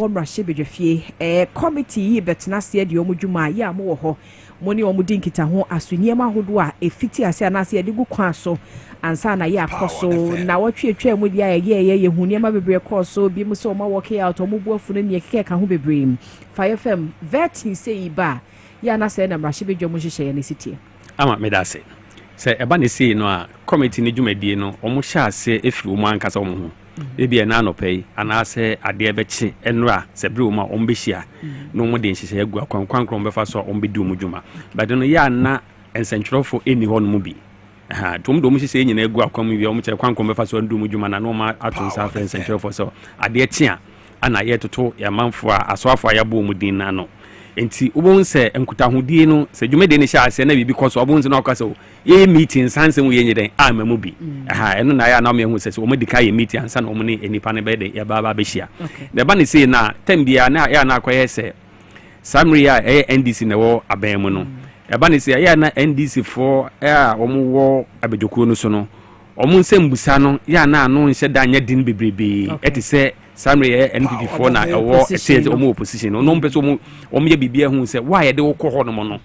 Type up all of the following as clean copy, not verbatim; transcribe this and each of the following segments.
Omrahye bedwafie committee betena se de omudwuma ya mo ho mo ne omudi nkita ho asoniema hodo a efiti ase anase de gu kwan so ansa na ya akoso na wotwetwa mu dia ye huniema bebre koso bi mu so ma work out omubu afunu ne keke ka ho bebre Fire FM vetting say ba ya na se na Omrahye bedwam hyehyɛ ne sitie ama medase se eba ne sei no a committee ne dwumadie no omo hya ase efiri omo ankasa omo ho ebi na anopɛ anase ade bechi enra se bre omo ombehia no mo de nhyehyɛ agu akwankwankron befa so ombedi omo dwuma but no ya na ensentwerofo eni ho no mu bi tom do mo hyehyɛ nyina agu akwam bi omo kyerɛ kwankron befa so ndu omo dwuma na no ma ato sa fa ensentwerofo so ade tia ana ye toto ya manfo a asoafo ya bo omo din na no enti ubon se enkutahudie no se dwumade ne hya ase na bibi koso obon se na okasa ye meeting sanse mu ye nyeden amamu bi eno na ya na me hu se o medika ye meeting ansa na o ne enipa ne be de ya baba be hia na ba ne se na tambia na ya na akoye se samria NDC ne wo aban mu no ya ba ne se ya na NDC for omo wo abedwokuo no so no omo nsem busa no ya na anu nhye da anya din bebrebe eti se Samre NPP4 na ewo ete omo opposition no mpeso omo ye bibia hu se why de wo kɔ hɔ no mo no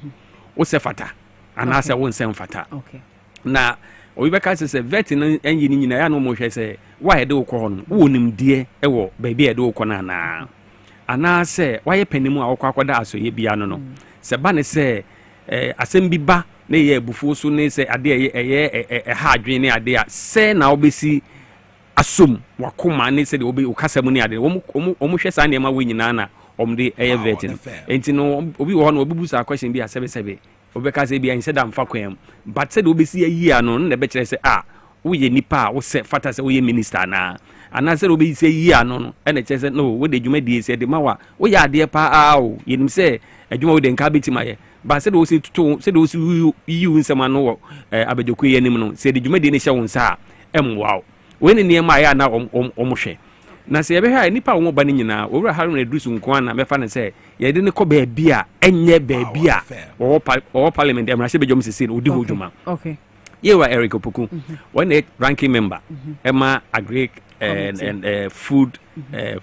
wo se fata ana se wo nsem fata na obi beka se vet no enyi ni nyina ya no mo hwɛ se why de wo kɔ hɔ no wo nimdie ewo baabi de wo kɔ na ana se why panimu a wo kɔ akɔda aso ye bia no se ba ne se asem bi ba na ye bufuo so ne se ade eye ha adwen ne ade a se na obesi asom wakoma ne se de obi okasam ne ade omo hwɛ sa ne ma we nyina na omde eye vetin enti no obi wo no obi busa question bi a sebe obi ka se bi an se da mfa kwam but se de obi si ayi ano ne be kyerɛ se wo ye nipa wo se fata se wo ye minister na ana se de obi si ayi ano no ene kyerɛ se no wo de dwumadie se de mawa wo ya ade pa yenim se adwuma wo de nka betima ye ba se de wo si tutu se de wo si yi nsema no abedwoku ye nim no se de dwumadie ne hye wo nsa emwao when ni ma ya na omohwe na se yebe ha nipa wo ba ni nyina owura Harun Edrusu nko na mefa ne se ye de ne ko ba bia enye ba bia wo parliament Omrahye bedwam sisi odi hodwuma okay ye wa Eric Opoku when ranking member Emma Agric and food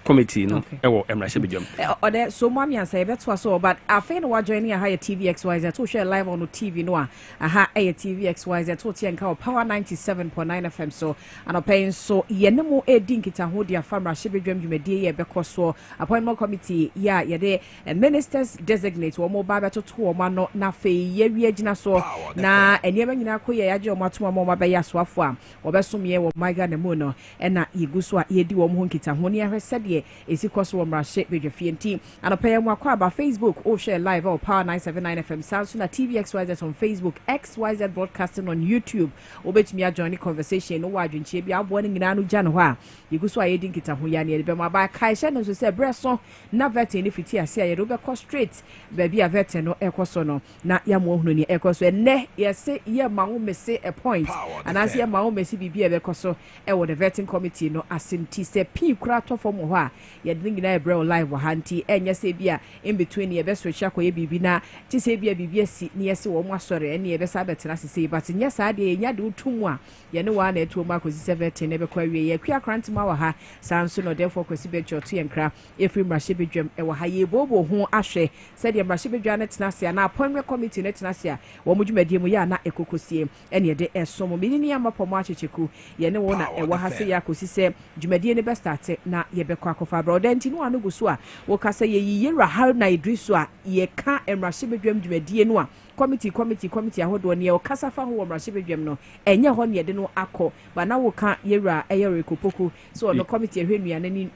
committee no ewo Omrahye bedwam ode so mami an say beto so but afa no wa join here TVXYZ to share live on TV no aha TVXYZ to tie nka power 97.9 FM so anopain so ye ne mo edi nkita ho dia fa Omrahye bedwam dwumadie ye bekoso appointment committee ya ye de ministers designate wo mo ba beto to wo ma no na fe ye wi agina so na eniema nyina ko ye yaje o matoma mo ma be ya so afo a obesom ye wo maiga ne mo no na iguso a ye di wo mo nkita ho ne ahwesede esikoso Omrahye bedwafie nti anopaye mo akwa ba Facebook o share live on power 979 FM Samsung na TVXYZ on Facebook XYZ broadcasting on YouTube obetumi a join the conversation no wa adwenchie bi abo ne nyina no gya no ho a iguso a ye di nkita ho ya ne be ma ba kai hye no so se breso na vetting ni fiti ase a ye do be ko straight baby a vetting no ekoso no na ya mo hunu ni ekoso enne ye se ye ma wo mese a point and as ye ma wo mese bibi e be koso e wo the vetting committee no asinti se p kura to form ho a ye de nyina e bre live ha nti enye se bia in between ye be switch akoye bibi na ti se bia bibi asi ne ye se wo mo asore ene ye be sa betena se but nya sa de nya de utumu a ye ne wa na etu ma kosi 17 ne be kwa wie ye kwa krantima wa ha sanso no therefore kosi be choto ye nkra efri Omrahye bedwam e wa ha ye bobo ho ahwe se de Omrahye bedwam na tena se na appointment committee na tena se a wo mo dwumadie mu ya na ekokosie ene ye de esomo minini amapomo achecheku ye ne wo na e wa ha se ya kosi se dwumadie ne be start na ye be kwa kofa bro denti no anu guso a wo kasa ye yira Harun Edrusu a ye ka Omrahye bedwam dwumadie no a committee ahodo ne ye kasa fa ho Omrahye bedwam no enye ho ne ye de no akọ ba na wo ka yira Eric Opoku so no committee ehwenu ya nani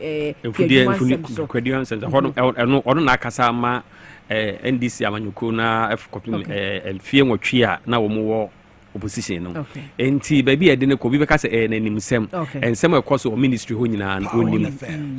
kwadian sense ho na kasa ma NDC amanyuko na fie nwotwe a na wo mo opposition no enti baby e de ne ko bi be ka se na nimsem ensem ekoso o ministry ho nyina na onim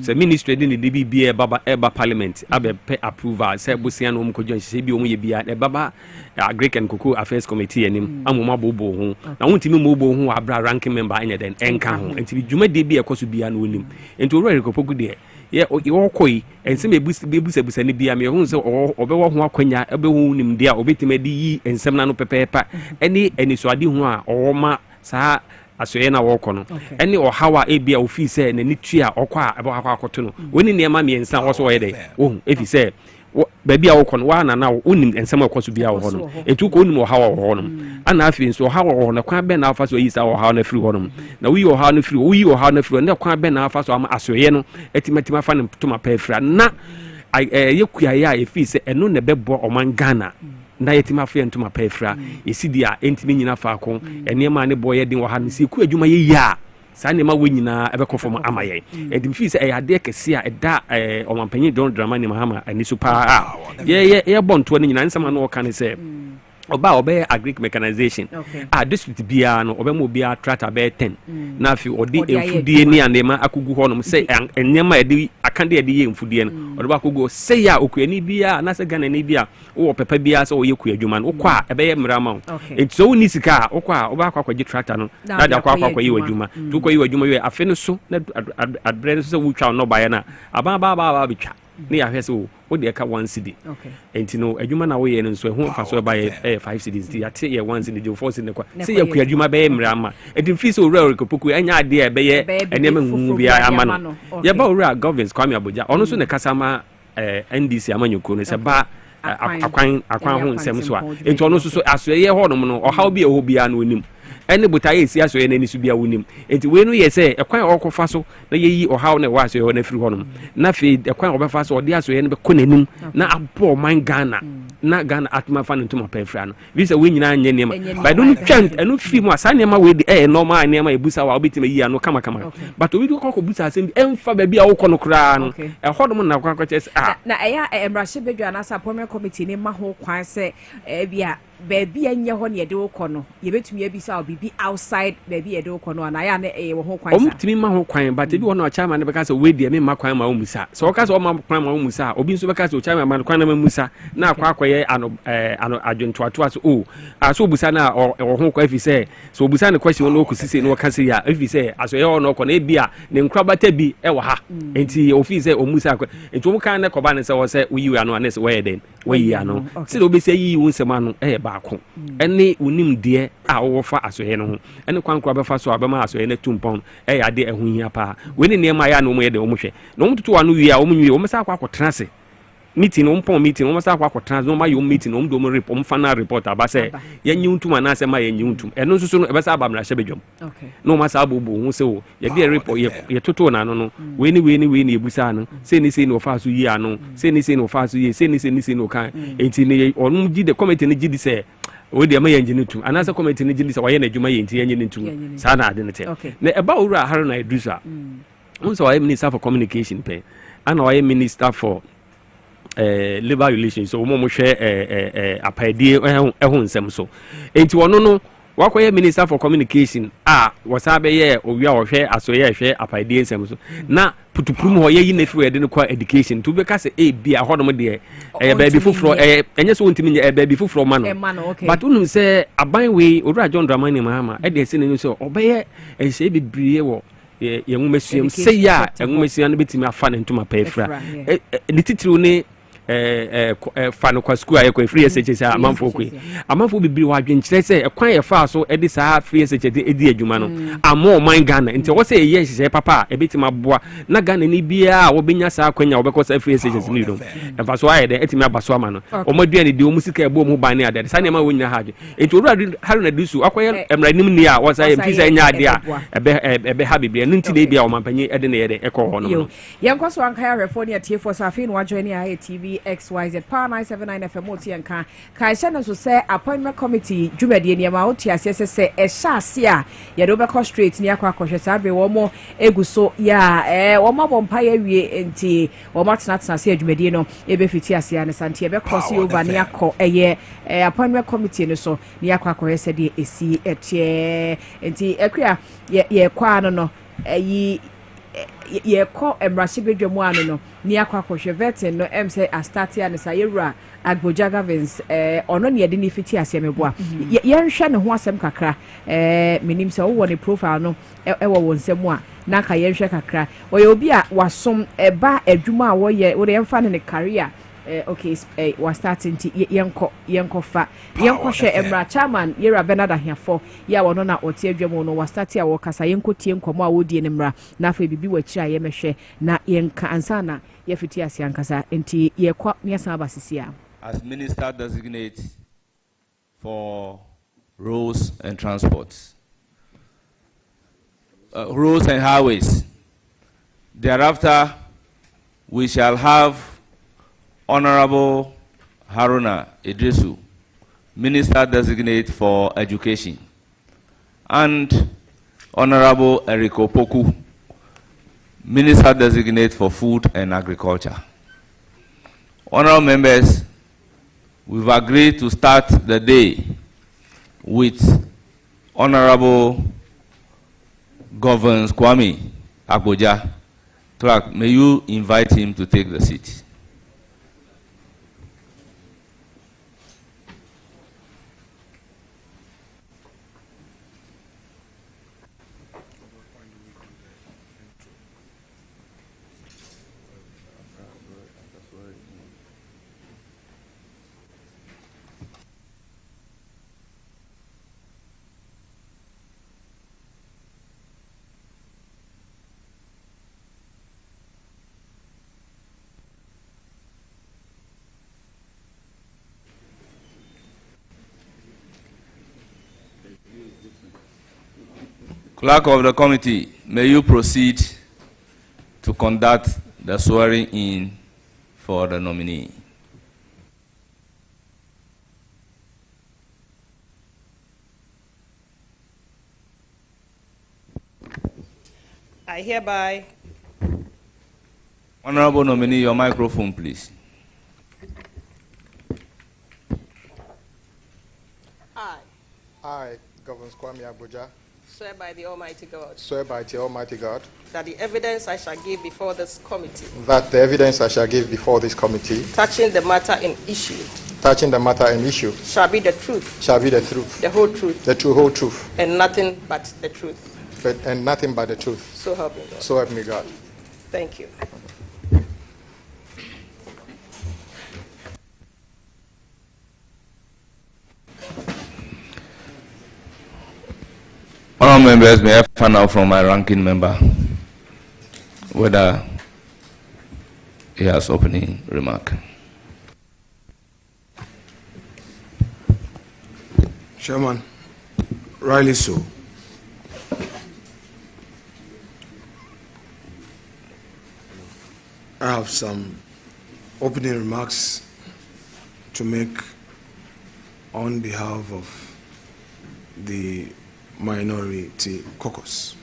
se ministry de ne de bi eba parliament abe approval se bosia no mko jon se bi o mu ye bia e baba Agric and Cocoa Affairs Committee enim amoma bobo ho na wontimi mo bo ho abra ranking member enya den enka ho enti dwuma de bi ekoso bia na onim enti owura Ekopoku de ye okoi ensem ebusa ne bia me ho se obewo ho akwanya ebewo nim de a obetime de yi ensem na no pepepa eni so ade ho a owoma saa asoye na wo kono ene o hawa e bia ofi se na ni tua okwa ebe akwa akoto no woni niema miensa wo so wo ye de wo efi se baby a wo kono wa na wonim ensem akoso bia wo hono etu ko onim o hawa wo hono ana afi nso hawa wo hono kwa be na afa so yi sa wo hawa na firi hono na wi o hawa na firi wi o hawa na firi na kwa be na afa so ama asoye no etimatima fa ne to ma pa fira na yekua ya efi se eno ne bebo oman Ghana na yetima fa ntoma pa fira esidi a entimi nyina fa ko enema ne boye din wo ha ne se ku adwuma ye ya sa ne ma we nyina ebe konfom amaye edim fi se ade kese a eda omampanyi don drama ni mahama ani super ye bonto ne nyina nsama no ka ne se oba obe agric mechanization district bia no obe mo bia tractor be 10 na afi odi enfudie ni anema akugu ho no se enyema edi akande edi ye enfudie no odo ba akugu se ya okuani bia na se Ghana ni bia wo pepa bia se wo ye ku adwuma no kwa ebe ye mrama so ni sika kwa oba akwa kwaji tractor no na da kwa ye adwuma tu kwa ye adwuma ye afi no so na adbre so wo twa no ba ye na aba bitwa ni ya hwese wo de ka 1 cedi enti no adwuma na wo ye no so ho fa so ba ye 5 cedis ti ate ye 1 cedi 4 cedi kwa se ye ku adwuma be mrama enti fi so ora kopoku anya ade e be ye ene menhu bia ama no ye ba ora governance Kwame Abuja ono so ne kasama NDC amanyoko no se ba akwan ho nsem so a enti ono so aso ye ho no no ohaw bia ho bia no onim ene botaye esi aso ye nani so bia wonim enti we no ye se ekwan okofa so na yeyi ohaw na wa so ye na firi ho no na fe ekwan obefa so odi aso ye ne be konanim na abo man Ghana na Ghana atma fa ntoma pa fira no bi se we nyina anye nema by don't twant enu fi mu asa nema we de normal nema ebusa wa obitima yi ano kama but obi do kokko busa asem emfa ba bia wo kono kra no hodom na kwa che na eya emrahye bedwa na appointment committee ne ma ho kwan se bia baby anye ho ne de wo kono ye betumi abisa obibi outside baby ye de wo kono na ya ne wo ho kwan sa omtimi ma ho kwan but bi wo na chairman be ka se we de me ma kwan ma wo musa so ka se o ma kwan ma wo musa obi nso be ka se o chairman ma kwan na ma musa na akwa ye ano adwontoato so aso busa na o ho kwa efi se so obusa ne question no okusisi no ka se ya efi se aso ye o no kono e bia ne nkra bata bi e wo ha enti ofi se o musa enti o kan ne koba ne se wo se we yi ano ne se we den we yi ano se obi se yi wo nsema no baako ene unim de a wo fa asoye no ho ene kwankwa be fa so abema asoye na tumpon ya de ehunhia pa we ne nema ya na omo ye de omo hwe na omo tutu wa no wi a omo nwi omo sa akwa kotrase meeting ompon meeting omo sa akwa kotrase no ma yo meeting omo do mo report omo final report aba se yenyi untuma na se ma yenyi untum eno nso so no ebe sa aba mra hye bedwom no ma sa abobo hu se wo ye de report ye toto na no we ni ebusa no se ni no fa so yi ano se ni no fa so yi se ni no kan enti ne onu gi de committee ne gi di se we de ma yenji ne tu anasa committee ne gi di se wa ye na adwuma yenti yenyi ne tu sa na ade ne te na eba owura Haruna Idrisa unso wa minister for communication pe ana wa minister for labor relations so mo hwe apaidie ehun nsem so enti wono no wakoye minister for communication wasabe ye owia ohwe asoye hwe apaidie nsem so na putuprum ho ye yi na fi de no kwa education to be ka se bia hodom de baby fufro enye so ntimi nye baby fufro ma no but unum se aban we owura John Dramani Mahama e de se ne so obeye enhye bibrie wo ye nwumasuam se ya nwumasuam no betimi afa ne ntoma pa efra ne titiri ne fano kwa school aye free SHS amanfo kwe amanfo bibiri wa adwenkyere se ekwan ye fa so edi saa free SHS edi adwuma no amo man Ghana nti wo se ye hye papa ebetima boa na Ghana ni bia wo benya saa kwanya wo bekosa free SHS ni do emfa so aye de etimi abaso ama no omodua ne de o musika ebo mu ban ne ade sa ne ma wonya haje enti owura Haruna Disu akoye emranim ni a wo sa ye mpisa nya ade a ebe ha bibiri no nti de bia o mampanyi ede ne ye de ekọ ho no yankwaso anka ya refoni atifo sa afi no wa join ya TV XYZ Power 979 FM otienka kaisha na so say appointment committee dwumade niam a otiase se ehyaase a ye do be ko straight ni akwa kwhwe sabe wo mo eguso ya wo ma bompa ya wie enti wo ma tena se dwumade no e be fiti ase an sante e be cross over ni akọ appointment committee no so ni akwa kwhwe se de esi etie enti akua ye kwa no ye ko emrahye bedwamu anu no ni akwa kwhwe vetin no say astatia ne sayewura agboja gavins ono ne de ni fiti ase meboa ye nhwe ne ho asem kakra minim se wo ne profile no wo wonsem a na ka ye nhwe kakra wo ye obi a wasom eba adwuma a wo ye wo ye mfa ne career okay, was starting to yanko fa yanko share emra chairman yera benada here for ya wono na otie dwemo no was start ya wokasa yanko tie nkomo a wodie ne mra na afa bibi wachira ye mehwe na yenka ansana ye fiti asiankasa enti ye kwa nyasa abasisia as minister designate for roads and transports, roads and highways. Thereafter, we shall have Honorable Haruna Idrisu, Minister Designate for Education, and Honorable Eriko Poku, Minister Designate for Food and Agriculture. Honorable members, we've agreed to start the day with Honorable Governor Kwame Agboja. Clerk, may you invite him to take the seat. Clerk of the committee, may you proceed to conduct the swearing in for the nominee. I hereby. Honorable nominee, your microphone, please. I, Governor Kwame Agboja, Swear by the Almighty God. swear by the Almighty God That the evidence I shall give before this committee. that the evidence I shall give before this committee Touching the matter in issue. touching the matter and issue Shall be the truth. shall be the truth, The whole truth. the true whole truth, And nothing but the truth. and nothing but the truth. So help me God. So help me God. Thank you. Honorable members, may I find out from my ranking member whether he has opening remark. Chairman, rightly so. I have some opening remarks to make on behalf of the minority caucus.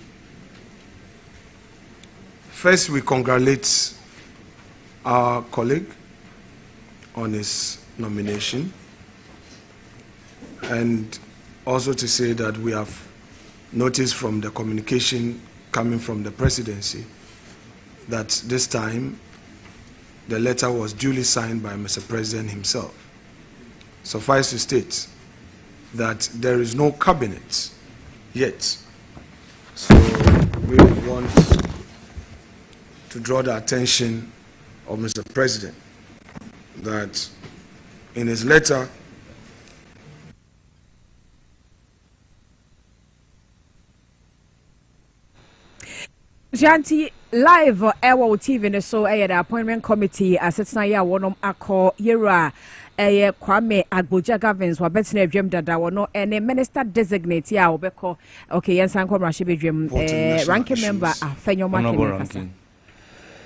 First, we congratulate our colleague on his nomination, and also to say that we have noticed from the communication coming from the presidency that this time the letter was duly signed by Mr. President himself. Suffice to state that there is no cabinet yet. So we want to draw the attention of Mr. President that in his letter Janti live ewo TV ne so the appointment committee asetna ya wonom akọ yera Kwame Agboja governs wa betina adwam dada wono ene minister designate ya obeko okay yensan ko mrahye bedwam ranking member afenyo market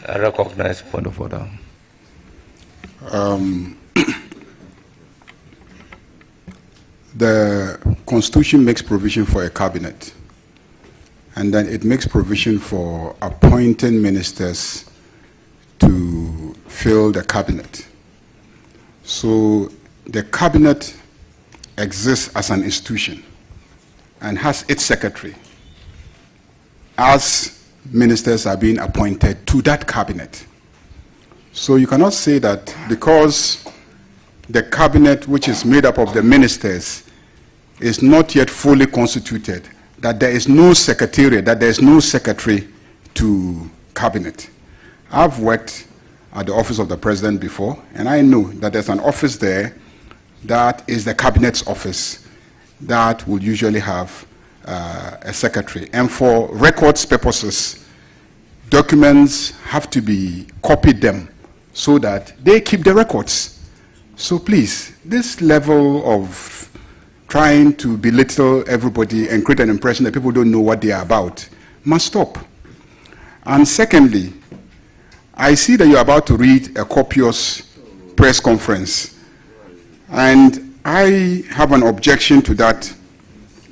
I recognize point of order. The Constitution makes provision for a cabinet, and then it makes provision for appointing ministers to fill the cabinet. So the cabinet exists as an institution and has its secretary as ministers are being appointed to that cabinet. So you cannot say that because the cabinet, which is made up of the ministers, is not yet fully constituted, that there is no secretariat, that there is no secretary to cabinet. I've worked at the office of the president before, and I know that there's an office there that is the cabinet's office that would usually have a secretary. And for records purposes, documents have to be copied them so that they keep the records. So please, this level of trying to belittle everybody and create an impression that people don't know what they are about must stop. And secondly, I see that you're about to read a copious press conference, and I have an objection to that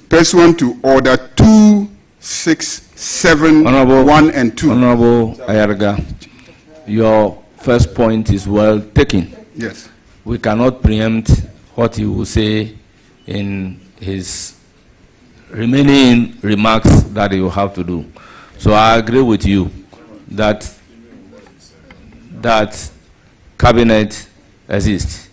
pursuant to Order 2671 and 2. Honorable Ayarga, your first point is well taken. Yes. We cannot preempt what he will say in his remaining remarks that he will have to do. So I agree with you that cabinet exists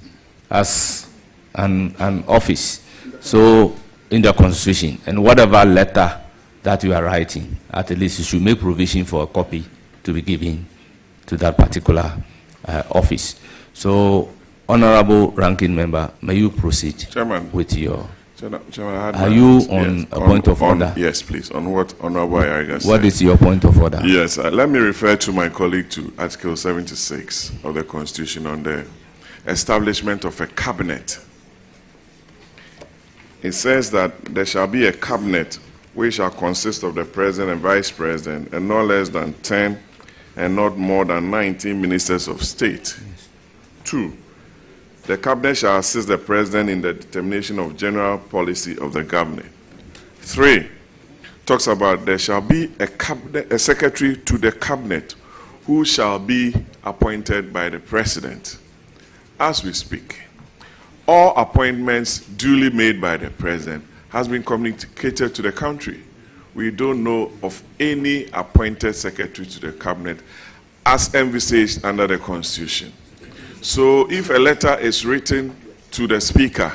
as an office, so in the constitution, and whatever letter that you are writing, at least you should make provision for a copy to be given to that particular office. So, honorable ranking member, may you proceed, Chairman, with your... Chairman, are you on a point of order? Yes, please. On what Honorable Ayarga said. What is your point of order? Yes, let me refer to my colleague to Article 76 of the Constitution on the establishment of a cabinet. It says that there shall be a cabinet which shall consist of the President and Vice President and not less than 10 and not more than 19 ministers of state. 2. The cabinet shall assist the president in the determination of general policy of the government. 3, talks about there shall be a secretary to the cabinet who shall be appointed by the president. As we speak, all appointments duly made by the president has been communicated to the country. We don't know of any appointed secretary to the cabinet as envisaged under the Constitution. So if a letter is written to the Speaker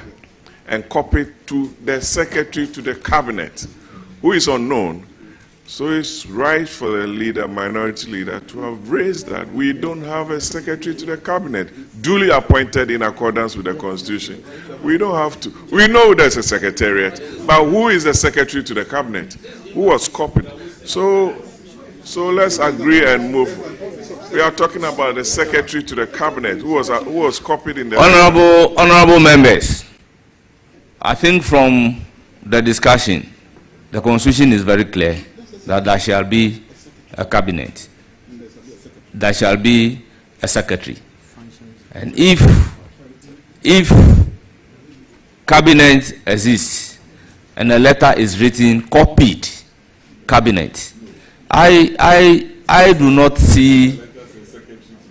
and copied to the Secretary to the Cabinet, who is unknown, so it's right for the leader, minority leader, to have raised that. We don't have a Secretary to the Cabinet duly appointed in accordance with the Constitution. We don't have to. We know there's a Secretariat, but who is the Secretary to the Cabinet? Who was copied? So let's agree and move. We are talking about the Secretary to the Cabinet who was copied in the... Honorable members, I think from the discussion, the Constitution is very clear that there shall be a cabinet, there shall be a secretary. And if cabinet exists and a letter is written, copied cabinet, I do not see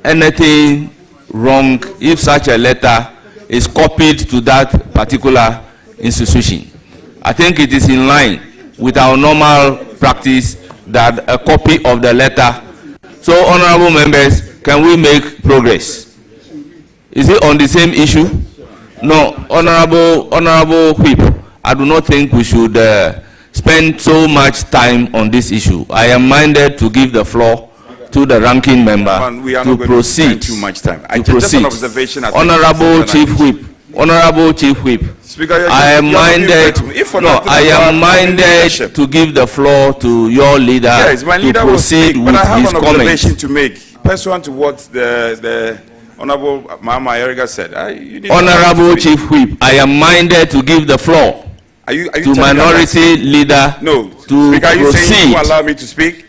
anything wrong if such a letter is copied to that particular institution. I think it is in line with our normal practice that a copy of the letter. So, honorable members, can we make progress? Is it on the same issue? No, honorable Whip, I do not think we should spend so much time on this issue. I am minded to give the floor to the ranking member to proceed. Too much time. Just an observation. Honorable Chief Whip. Honorable Chief Whip. Speaker, I am minded. To give the floor to your leader, to proceed with his comments. I have an observation to make, pursuant to what the Honorable Mama Ayarga said. Honorable Chief Whip, I am minded to give the floor to minority leader. No. To Speaker, are you proceed. saying you allow me to speak?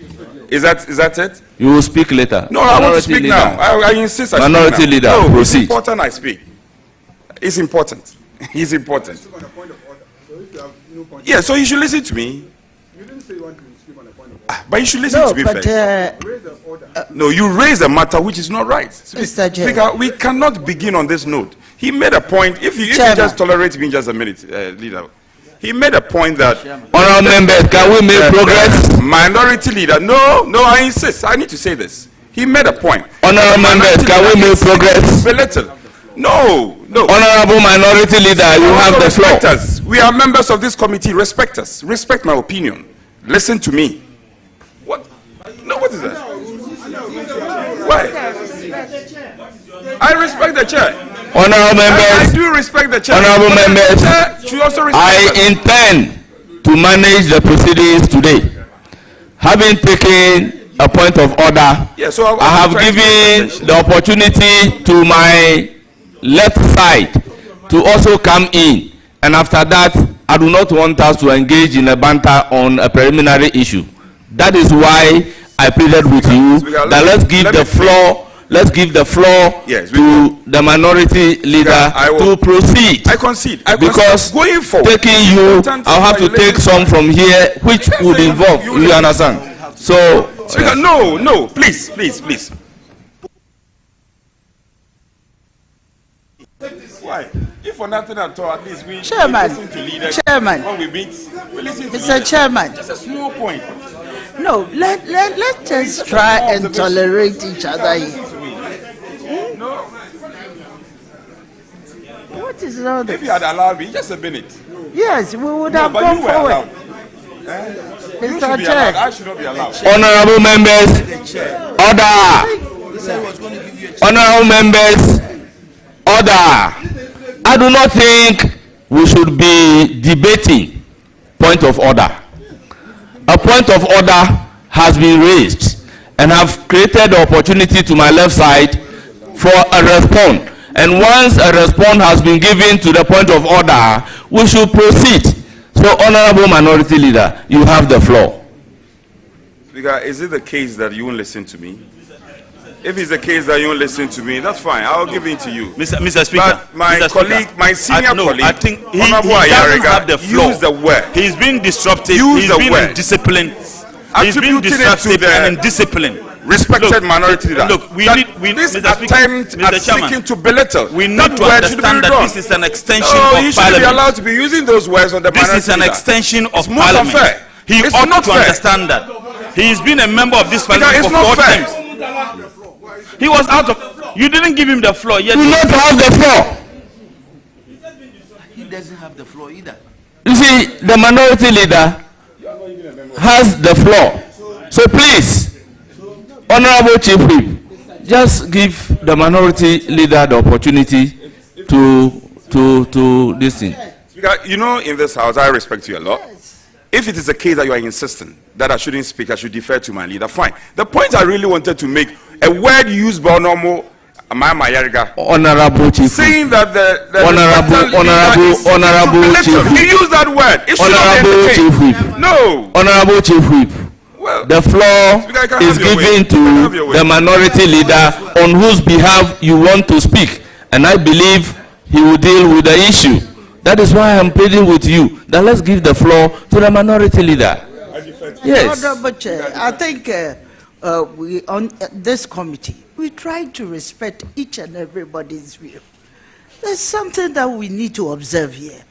Is that it? You will speak later. No, I want to speak now. I insist I minority speak now. leader, no, proceed. It's important I speak. It's important. It's important. Yeah, so you should listen to me. You didn't say you want to speak on a point of order. But you should listen to me first. No, you raise a matter which is not right. Speaker, we cannot begin on this note. He made a point. If you just tolerate me just a minute, leader. He made a point that... Honorable members, can we make progress? Minority leader. No, I insist. I need to say this. He made a point. Honorable members, can we make progress? Belittle. No. Honorable minority leader, you have the floor. Us. We are members of this committee. Respect us. Respect my opinion. Listen to me. What? No, what is that? Why? I respect the chair. Honorable members, I do respect the chair. Honorable members, I us. intend to manage the proceedings today. Having taken a point of order, yeah, so I have given the opportunity to my left side to also come in, and after that, I do not want us to engage in a banter on a preliminary issue. That is why I pleaded with you that let's give the floor. Let's give the floor to the minority leader to proceed. I concede. Because going forward, taking you, I'll have to take some from here, which would involve, you understand? So, Speaker, no, please. Why? If for nothing at all, at least we listen to leaders. Chairman. When we meet, we listen to Mr. leaders. Chairman. Just a small point. No, let's just try and tolerate each other here. No. What is all this? If you had allowed me, just a minute. Yes, we would have but gone you were forward. allowed. You should be allowed. I should not be allowed. honorable members, order. Honorable members, order. I do not think we should be debating point of order. A point of order has been raised, and I've created the opportunity to my left side for a response. And once a response has been given to the point of order, we should proceed. So, honorable minority leader, you have the floor. Speaker, is it the case that you won't listen to me? If it's the case that you won't listen to me, that's fine. I'll give it to you. Mr. Speaker, but my Mr. colleague, Speaker, my senior colleague, I think he Honorable doesn't Ayariga, have the floor. use the word. He's been disruptive. Use he's the been word. indisciplined. He's been Attributing it to disruptive the and indisciplined. Respected minority leader. Look, we need this Mr. Speaker, attempt at Mr. Chairman, seeking to belittle. we need that to word should be understand that withdrawn. this is an extension No, of he shouldn't be Parliament. allowed to be using those words on the This minority is an leader. extension of It's most Parliament. unfair. He It's ought not to fair. understand that. He's been a member of this Because Parliament it's for not 4 fair. times. He was out of. You didn't give him the floor yet. You do not have the floor. He doesn't have the floor either. You see, the minority leader has the floor. So please, Honorable Chief Whip, just give the minority leader the opportunity to this thing. Speaker, you know, in this house, I respect you a lot. If it is a case that you are insisting that I shouldn't speak, I should defer to my leader, fine. The point I really wanted to make, a word used by Honorable Chief, saying that the honorable Chief, you use that word. It should not be Honorable Chief Whip. No. Honorable Chief Whip. Well, the floor is given to the minority leader on whose behalf you want to speak, and I believe he will deal with the issue. That is why I'm pleading with you that let's give the floor to the minority leader. Yes. Honorable Chair, I think we on this committee we try to respect each and everybody's view. There's something that we need to observe here.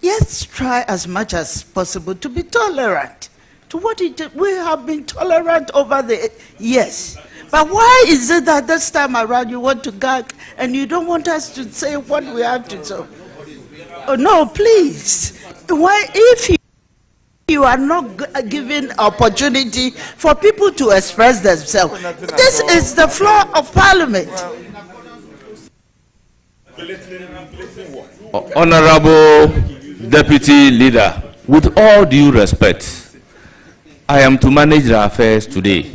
Let's try as much as possible to be tolerant to what we have been tolerant over the years. But why is it that this time around you want to gag and you don't want us to say what we have to say? Oh, no, please. Why, if you are not giving opportunity for people to express themselves, this is the floor of Parliament. Honorable Deputy Leader, with all due respect, I am to manage the affairs today.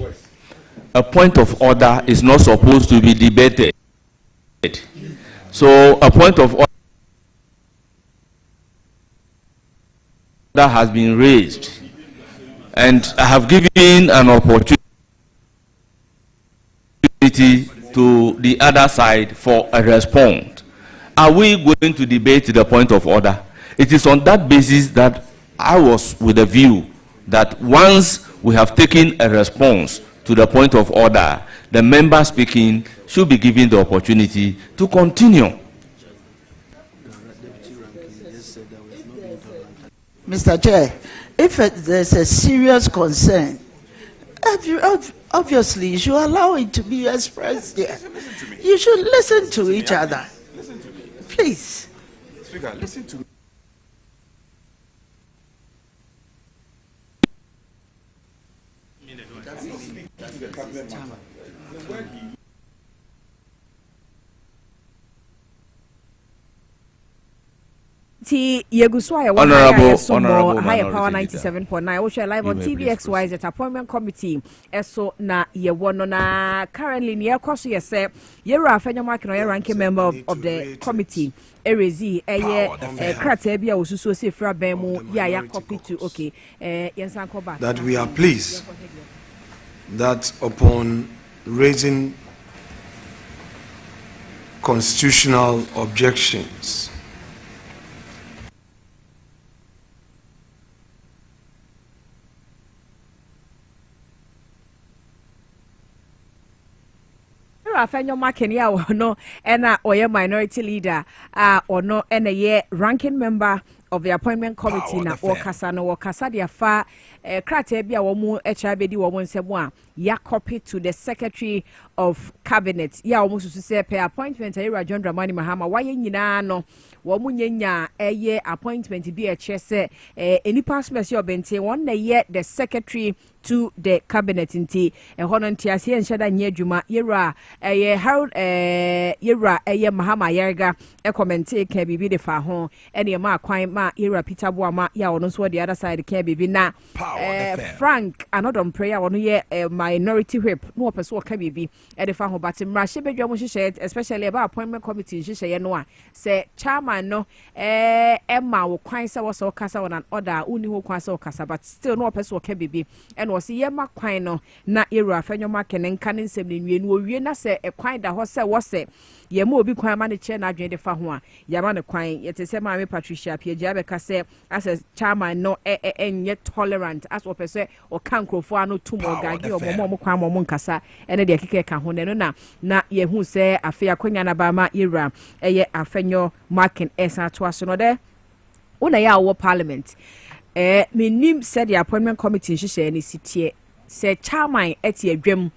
A point of order is not supposed to be debated. So a point of order has been raised, and I have given an opportunity to the other side for a response. Are we going to debate the point of order? It is on that basis that I was with a view that once we have taken a response to the point of order, the member speaking should be given the opportunity to continue. Mr. Chair, if there's a serious concern, obviously you should allow it to be expressed there. You should listen to each other. Please. Speaker, listen to me. Ti Yeguswa, Honorable Higher Power 97.9. We share live on TVXYZ appointment committee. Eso na ye na currently near Kosu yese Yera Fenyamak no ranking member of the committee. Erezi Kratebia Ususu Sifra Bemu ya copy to okay. That we are pleased that upon raising constitutional objections Fenyamak Kenya no ena oye minority leader or no ena ye ranking member of the appointment committee na wakasa no wakasa dia fa krate bia wo mu HRBD wo mu nsemu a ya copy to the secretary of cabinet ya wo mu susu se pe appointment era John Dramani Mahama waye nyina no wo mu nyenya eye appointment bi se enipa special bente won na ye the secretary to the cabinet nti hono ntiase enhyada nya adwuma yera Harold yera Mahama Yerga comment ka bibi de fa ho ene ma kwan ma yera Peter Boama ya wono so the other side ka bibi na Frank another prayer wono ye minority whip no person ka bibi e de fa ho but mrahye bedwa mo hyehyɛ especially about appointment committee hyehyɛ no a se chairman no ma wo kwan se wo so kasa won an order uni ho kwan se wo kasa but still no person ka bibi and was ye ma kwan no na yera Fenyamak nka ne nsɛm ne nwie no owie na se e kwan da ho se wo se ye ma obi kwan ma ne che na adwen de fa ho a ya ma ne kwan ye te se ma me Patricia Piagia be ka se as a chairman no enye tolerant as wo pese o kan krofo ano tumo gagi o mo kwan mo nkasa ene de keke ka ho ne no na ye hu se afi akonya na ba ma yera Fenyamak esa to aso no de una ya wo parliament menim said the appointment committee hyehyɛ ni sitie say chairman eti adwam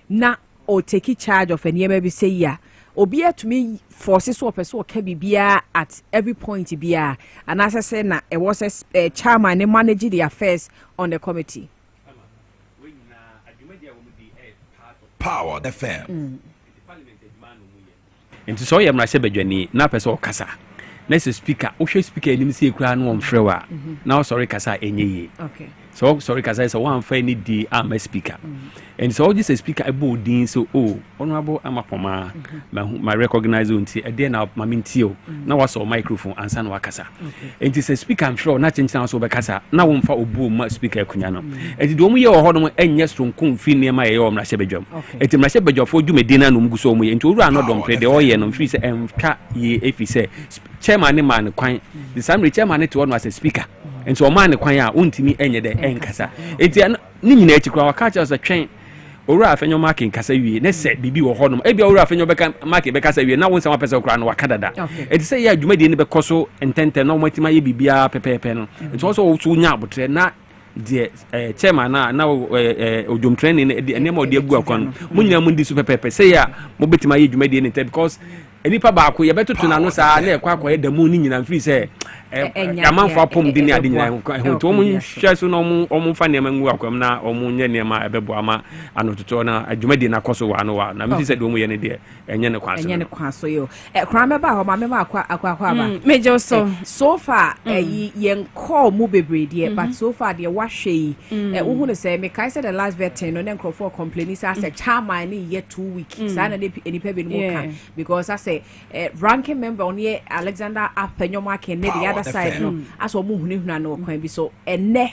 na o take charge of anyema bi say ya obi atumi forces so person ka bibia at every point bia and as I say na it was a chairman ne manage the affairs on the committee. Power FM. Nti so ye mrahye badwani na person okasa na se speaker o hwe speaker enim se ekura no omfrewa na sorry kasa enye okay so sorry kasa is one fa ni di am speaker and so this speaker ebo din so honorable amapoma ma recognize unti e dey na maminti o na waso microphone ansa na wakasa and this speaker am sure na chenchina so be kasa na wo mfa obu ma speaker kunya no e di omu ye ho no enye stronko mfi ne ma ye o mrahye badwam enti mrahye badwafo dwumedi na no mguso omu ye enti owura no dom pre de o ye no mfi se emka ye efi se chairman ne man kwan the same chairman to one as a speaker and so man kwan a untimi enye de enkasa enti ni nyina etikura waka cha so twen owura Fenyamak nkasa wie ne se bibi wo honom e bia owura Fenyamak be kasa wie na won sama pese kura no waka dada enti se ya adwumadi ne be koso entente na omatima ye bibia pepepe no enti so wo nya abotre na de chairman na odwom training ne ma odi agu akwan mo nyina mo ndi so pepepe se ya mo betima ye adwumadi ne because enipa baako ye betoto na no saa na ekwa akwa eda mu ni nyina mfiri se yamanfo apom di ni ade nyina ho to mu hwe so na omu fa ne ma ngu akwam na omu nye ne ma ebebo ama anototo na adwumadi na koso wa no wa na mfiri se de omu ye ne de enye ne kwaso yo kra me ba ho ma me ma akwa ba mejo so far yen call mu bebrede but so far de wa hwe wo hu ne se me kai se the last vetting no ne crofo complaining say as chairman ni ye 2 weeks sa na enipa be no kan because as ranking member on here Alexander Fenyamak and the other side no as we move no kwan bi so ene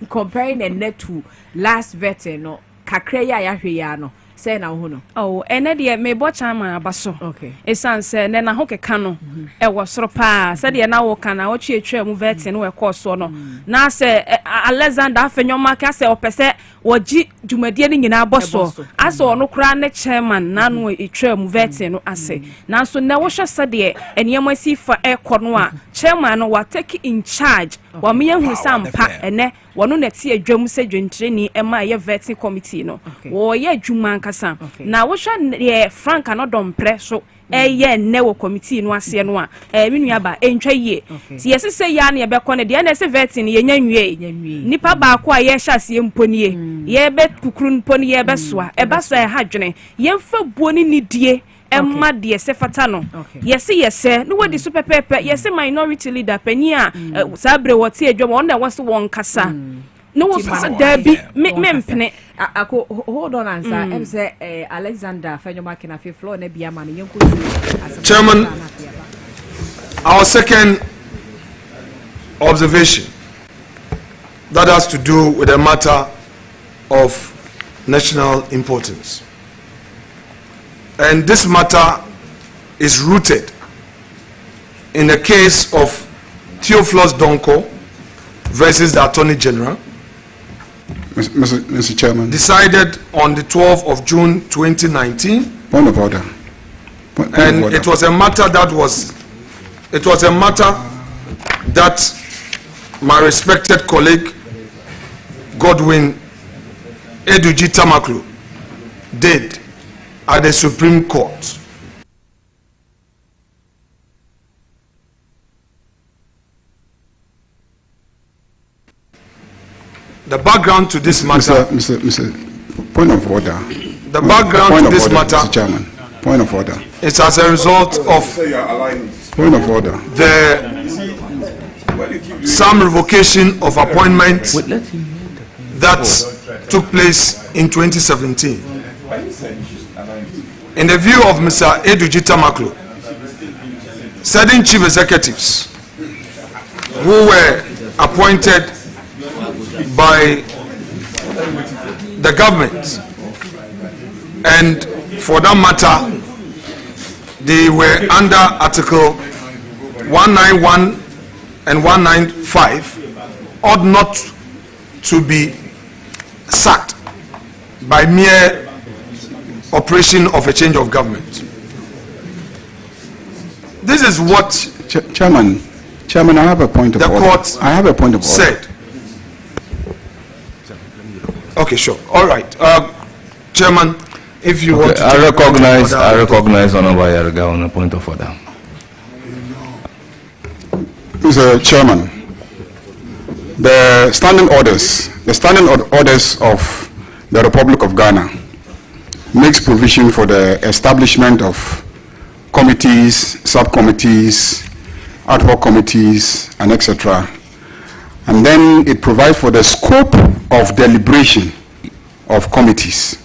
comparing ene to last vetting no kakra ya hwe ya no say na ho no ene de me bo chairman abaso okay esan say ne na ho keka no e wo soro pa say de na wo kana wo twa mu vetting no e course no na say Alexander Fenyamak say opese woji dwumadie ni nyina boso ase ono kra ne chairman na no etwa mu vetting no ase na so na wo hwe sade eniyama sifa ekono a chairman no wa take in charge wa me hu sampa ene wono na tie adwam se dwentreni ema ye vetting committee no wo ye adwuma nkasa na wo hwe Frank anodom pre so eye ne wo committee no ase no a menua ba entwa yie si yesi se ya na ye be kone de na se vetting ye nya nwie nipa ba ko a ye hyase mponie ye be kukuru mponi ye be soa e ba so e hadwene ye mfa buoni ni die Emma de sefata no. Yes, no what the super pepper, yes, minority leader Penia, Sabre what see a job on that was one kasa. No one there be me hold on answer. I'm say Alexander Fenyomak na fe floor na bia man yenko. Chairman, our second observation that has to do with a matter of national importance. And this matter is rooted in the case of Theophilus Donko versus the Attorney General, Mr. Chairman. Decided on the 12th of June 2019. Point of order. And it was a matter that my respected colleague Godwin Eduji Tamaklu did at the Supreme Court. The background to this matter, Mr. Point of order. The background to this matter, Mr. Chairman. Point of order. It's as a result of point of order. Some revocation of appointments that took place in 2017. In the view of Mr. Eduji Tamaklo, certain chief executives who were appointed by the government, and for that matter they were under Article 191 and 195, ought not to be sacked by mere operation of a change of government. This is what Chairman, I have a point of order. The court I have a point of order. Said. Okay, sure. All right. Chairman, if you want to... I recognize Honorable Yarga on a point of order. Mr. Chairman, the standing orders of the Republic of Ghana makes provision for the establishment of committees, subcommittees, ad hoc committees, and etc. And then it provides for the scope of deliberation of committees.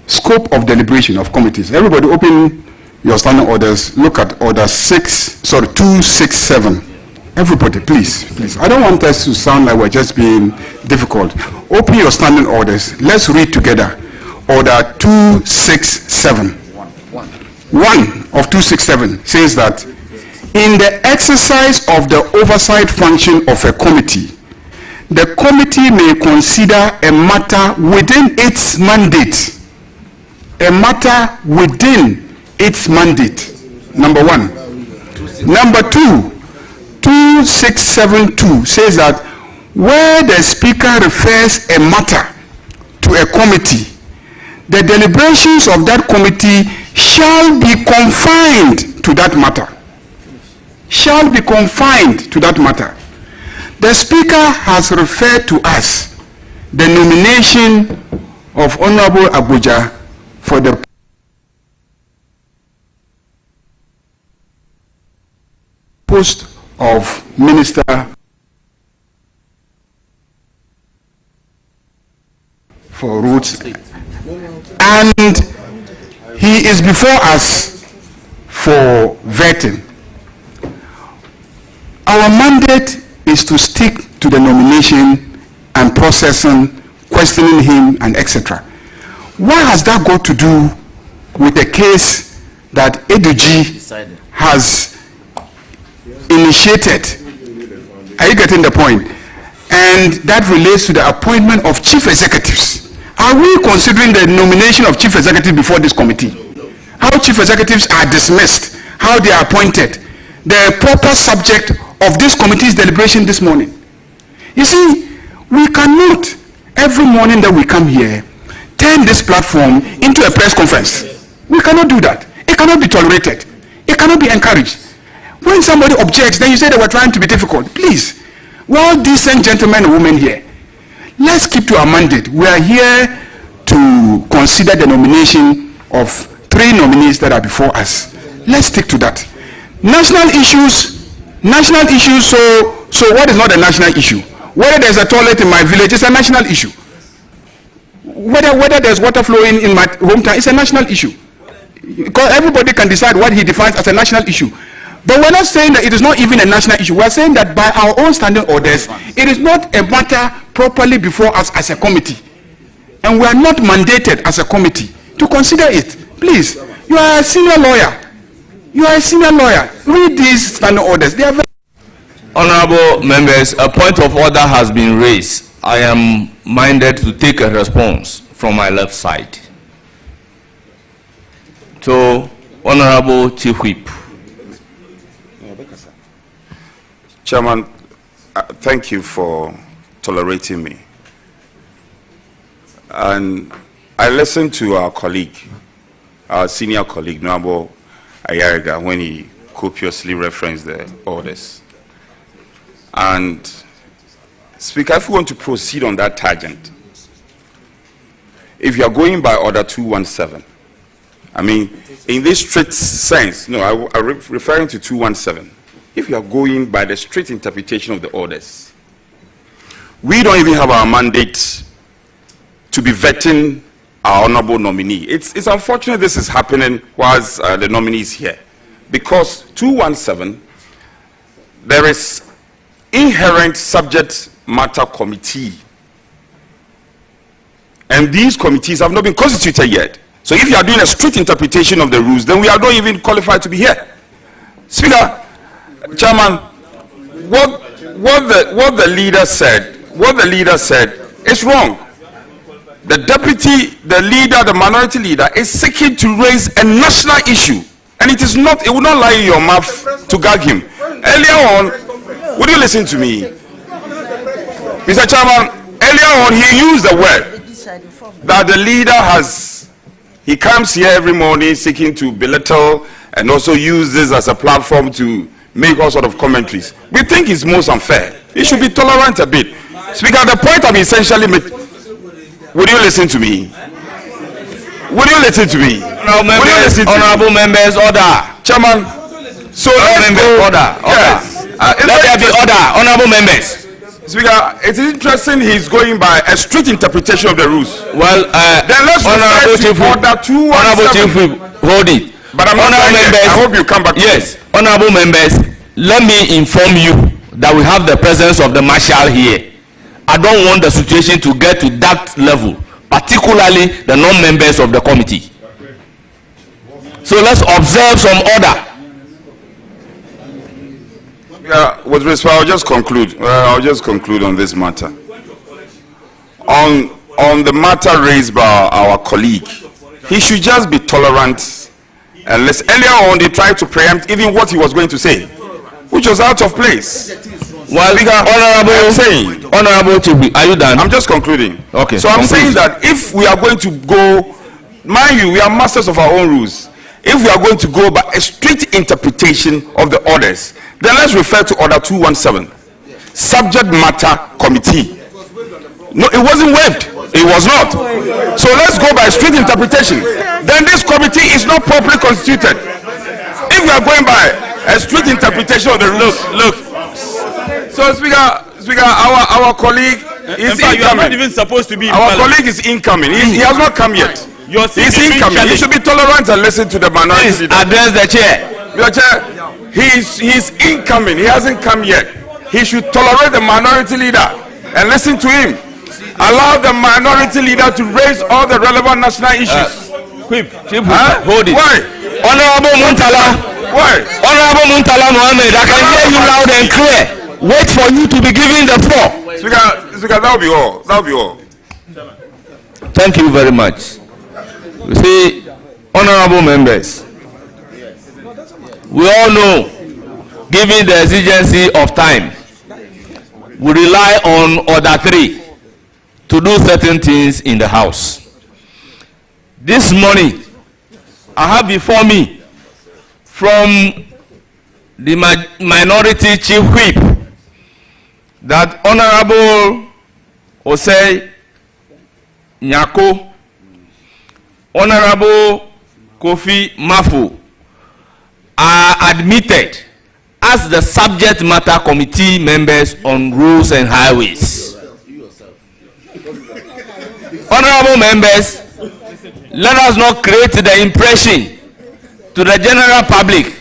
Scope of deliberation of committees. Everybody open your standing orders. Look at order 267. Everybody, please. I don't want us to sound like we're just being difficult. Open your standing orders. Let's read together. Order 267. One of 267 says that in the exercise of the oversight function of a committee, the committee may consider a matter within its mandate. A matter within its mandate. Number one. Number two, 2672 says that where the speaker refers a matter to a committee, the deliberations of that committee shall be confined to that matter. Shall be confined to that matter. The speaker has referred to us the nomination of Honorable Abuja for the post of Minister for Roads, and he is before us for vetting. Our mandate is to stick to the nomination and processing, questioning him, and etc. What has that got to do with the case that Eduji has initiated? Are you getting the point? And that relates to the appointment of chief executives. Are we considering the nomination of chief executives before this committee? How chief executives are dismissed, how they are appointed, the proper subject of this committee's deliberation this morning. You see, we cannot, every morning that we come here, turn this platform into a press conference. We cannot do that. It cannot be tolerated. It cannot be encouraged. When somebody objects, then you say they were trying to be difficult. Please, we're all decent gentlemen and women here. Let's keep to our mandate. We are here to consider the nomination of 3 3 nominees that are before us. Let's stick to that. National issues. So what is not a national issue? Whether there's a toilet in my village, it's a national issue. Whether there's water flowing in my hometown, it's a national issue. Because everybody can decide what he defines as a national issue. But we're not saying that it is not even a national issue. We're saying that by our own standing orders, it is not a matter properly before us as a committee. And we are not mandated as a committee to consider it. Please, you are a senior lawyer. Read these standing orders. They are very... Honorable members, a point of order has been raised. I am minded to take a response from my left side. To Honorable Chief Whip. Chairman, thank you for tolerating me. And I listened to our colleague, our senior colleague, Noabo Ayariga, when he copiously referenced the orders. And Speaker, if we want to proceed on that tangent, if you are going by Order 217, I mean, in this strict sense, no, I'm referring to 217. If you are going by the strict interpretation of the orders, we don't even have our mandate to be vetting our honorable nominee. It's unfortunate this is happening whilst the nominee is here, because 217, there is inherent subject matter committee, and these committees have not been constituted yet. So if you are doing a strict interpretation of the rules, then we are not even qualified to be here. Speaker, Chairman, what the leader said is wrong. The deputy, the leader, the minority leader is seeking to raise a national issue, and it will not lie in your mouth to gag him. Earlier on, would you listen to me? Mr. Chairman, earlier on he used the word that the leader he comes here every morning seeking to belittle and also use this as a platform to make all sort of commentaries. We think it's most unfair. He should be tolerant a bit. Speaker, the point I'm essentially making, would you listen to me? Would you listen to me? Honorable members, order. Chairman, so let's go. Order. Yes. Let there be order. Honorable members. Speaker, it is interesting he's going by a strict interpretation of the rules. Well, then let's Honorable Chief Whip, Order 217. hold it. But I'm not members, I hope you come back. Yes, honorable members, let me inform you that we have the presence of the marshal here. I don't want the situation to get to that level, particularly the non-members of the committee. So let's observe some order. Yeah, with respect, I'll just conclude on this matter. On the matter raised by our colleague, he should just be tolerant. And earlier on, they tried to preempt even what he was going to say, which was out of place. Well, Honorable Chief, are you done? I'm just concluding. Okay. So I'm saying that if we are going to go, mind you, we are masters of our own rules. If we are going to go by a strict interpretation of the orders, then let's refer to Order 217, Subject Matter Committee. No, it wasn't waived. It was not. So let's go by strict interpretation. Then this committee is not properly constituted. If we are going by a strict interpretation of the rules, look. So, Speaker, our colleague is incoming. You are not even supposed to be. Our colleague is incoming. He has not come yet. He's incoming. He should be tolerant and listen to the minority. Address the chair. Your chair. He's incoming. He hasn't come yet. He should tolerate the minority leader and listen to him. Allow the minority leader to raise all the relevant national issues. Hold it. Why? Honorable Muntala. Why? Honorable Muntala Mohammed, I can hear you loud and clear. Wait for you to be given the floor. Speaker, that'll be all. That'll be all. Thank you very much. You see, honorable members, we all know, given the exigency of time, we rely on Order 3 to do certain things in the House. This morning, I have before me from the minority chief whip that Honorable Osei Nyako, Honorable Kofi Mafu are admitted as the subject matter committee members on roads and highways. Honorable members, let us not create the impression to the general public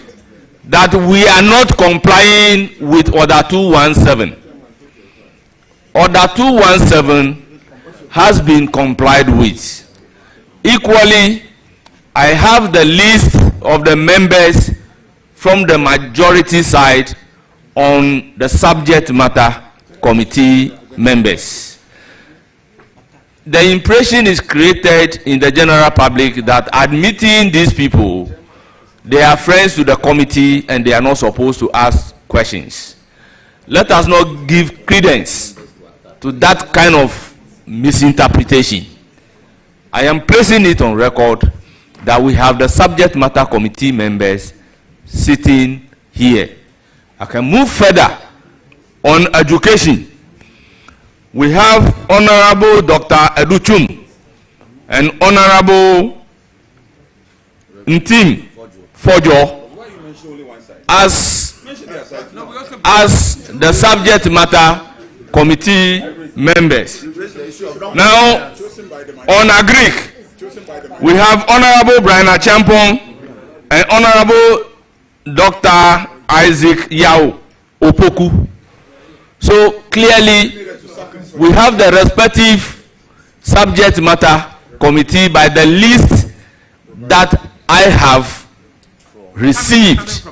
that we are not complying with Order 217. Order 217 has been complied with. Equally, I have the list of the members from the majority side on the subject matter committee members. The impression is created in the general public that admitting these people, they are friends to the committee and they are not supposed to ask questions. Let us not give credence to that kind of misinterpretation. I am placing it on record that we have the subject matter committee members sitting here. I can move further on education. We have Honorable Dr. Educhum and Honorable Ntim Fojo as the subject matter committee members. Now, on Agric, we have Honorable Brian Achampong and Honorable Dr. Isaac Yao Opoku. So clearly, we have the respective subject matter committee by the list that I have received.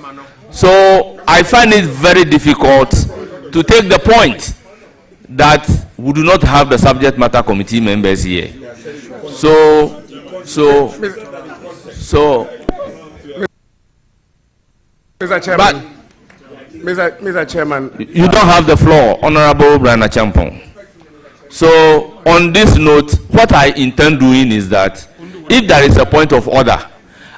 So I find it very difficult to take the point that we do not have the subject matter committee members here. So Mr. Chairman, Mr. Chairman, you don't have the floor, Honorable Brian Achampong. So on this note, what I intend doing is that if there is a point of order,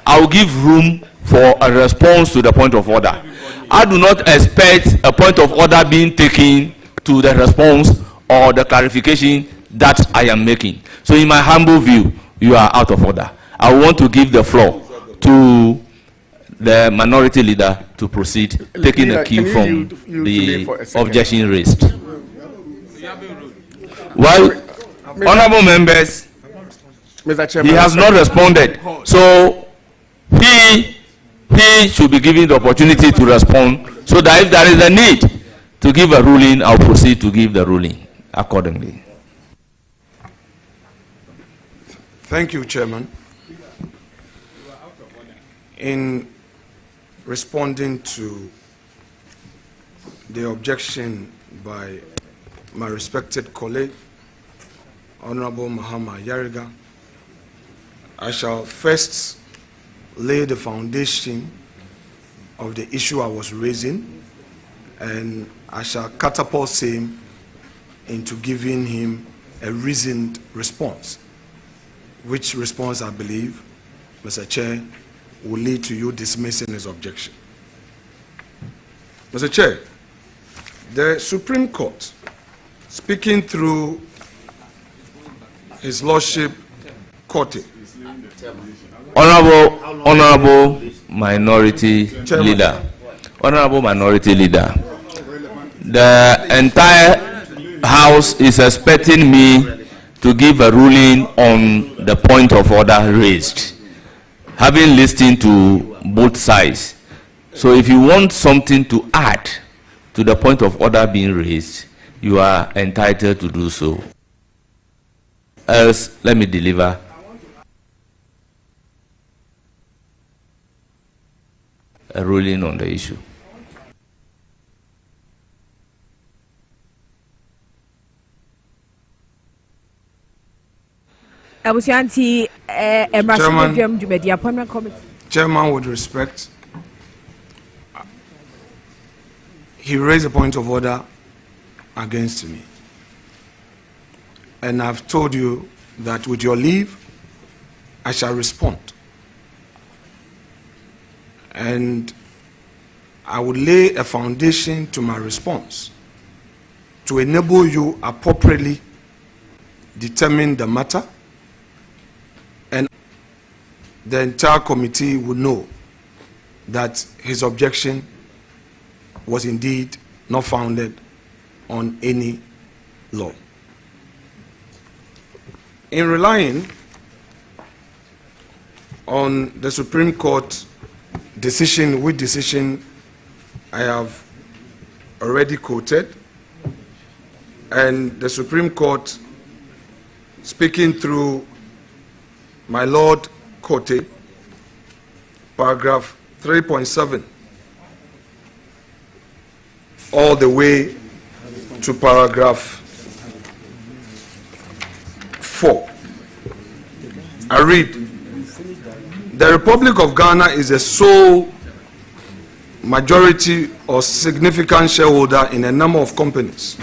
I will give room for a response to the point of order. I do not expect a point of order being taken to the response or the clarification that I am making. So in my humble view, you are out of order. I want to give the floor to the minority leader to proceed, taking a cue from the objection raised. Well, honorable members, Mr. Chairman, he has not responded, so he should be given the opportunity to respond, so that if there is a need to give a ruling, I'll proceed to give the ruling accordingly. Thank you, Chairman. In responding to the objection by my respected colleague, Honorable Muhammad Yariga, I shall first lay the foundation of the issue I was raising, and I shall catapult him into giving him a reasoned response, which response I believe, Mr. Chair, will lead to you dismissing his objection. Mr. Chair, the Supreme Court, speaking through His Lordship Korte, Honorable Minority Leader, Honorable Minority Leader, the entire House is expecting me to give a ruling on the point of order raised, having listened to both sides. So if you want something to add to the point of order being raised, you are entitled to do so. Else, let me deliver a ruling on the issue. Chairman, with respect, he raised a point of order against me. And I've told you that with your leave, I shall respond. And I will lay a foundation to my response to enable you appropriately determine the matter. And the entire committee would know that his objection was indeed not founded on any law. In relying on the Supreme Court decision, which decision I have already quoted, and the Supreme Court speaking through my Lord Kote, paragraph 3.7, all the way to paragraph 4. I read, the Republic of Ghana is a sole majority or significant shareholder in a number of companies.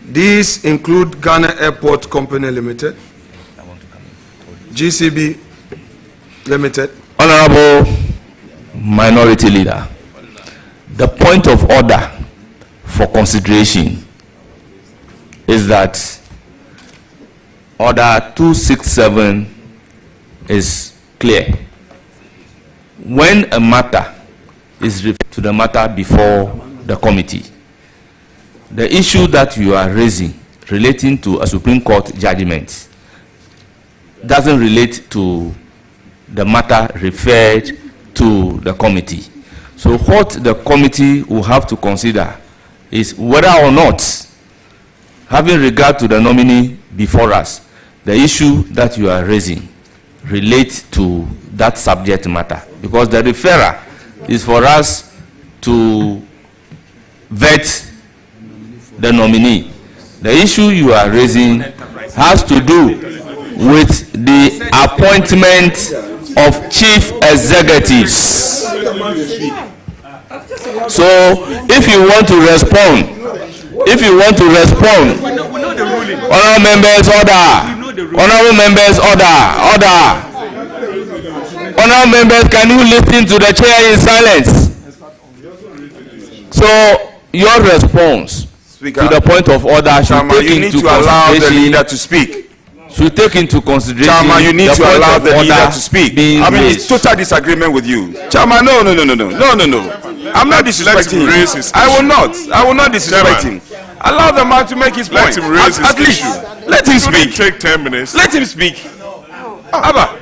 These include Ghana Airport Company Limited, GCB Limited. Honorable Minority Leader, the point of order for consideration is that Order 267 is clear. When a matter is referred to the matter before the committee, the issue that you are raising relating to a Supreme Court judgment doesn't relate to the matter referred to the committee. So what the committee will have to consider is whether or not, having regard to the nominee before us, the issue that you are raising relates to that subject matter. Because the referrer is for us to vet the nominee. The issue you are raising has to do with the appointment of chief executives. So if you want to respond, honorable members, order. Honorable members, order. Honorable members, can you listen to the chair in silence? So your response Speaker, to the point of order should take you need into to allow the consideration. leader to speak. Should take into consideration. Chairman, you need to allow the leader to speak. I mean, raised. it's total disagreement with you. Chairman, no. I'm not disrespecting him. I will not disrespect him. Allow the man to make his point. Let him raise his At least, issue. let him speak. Take 10 minutes. Let him speak. Abba.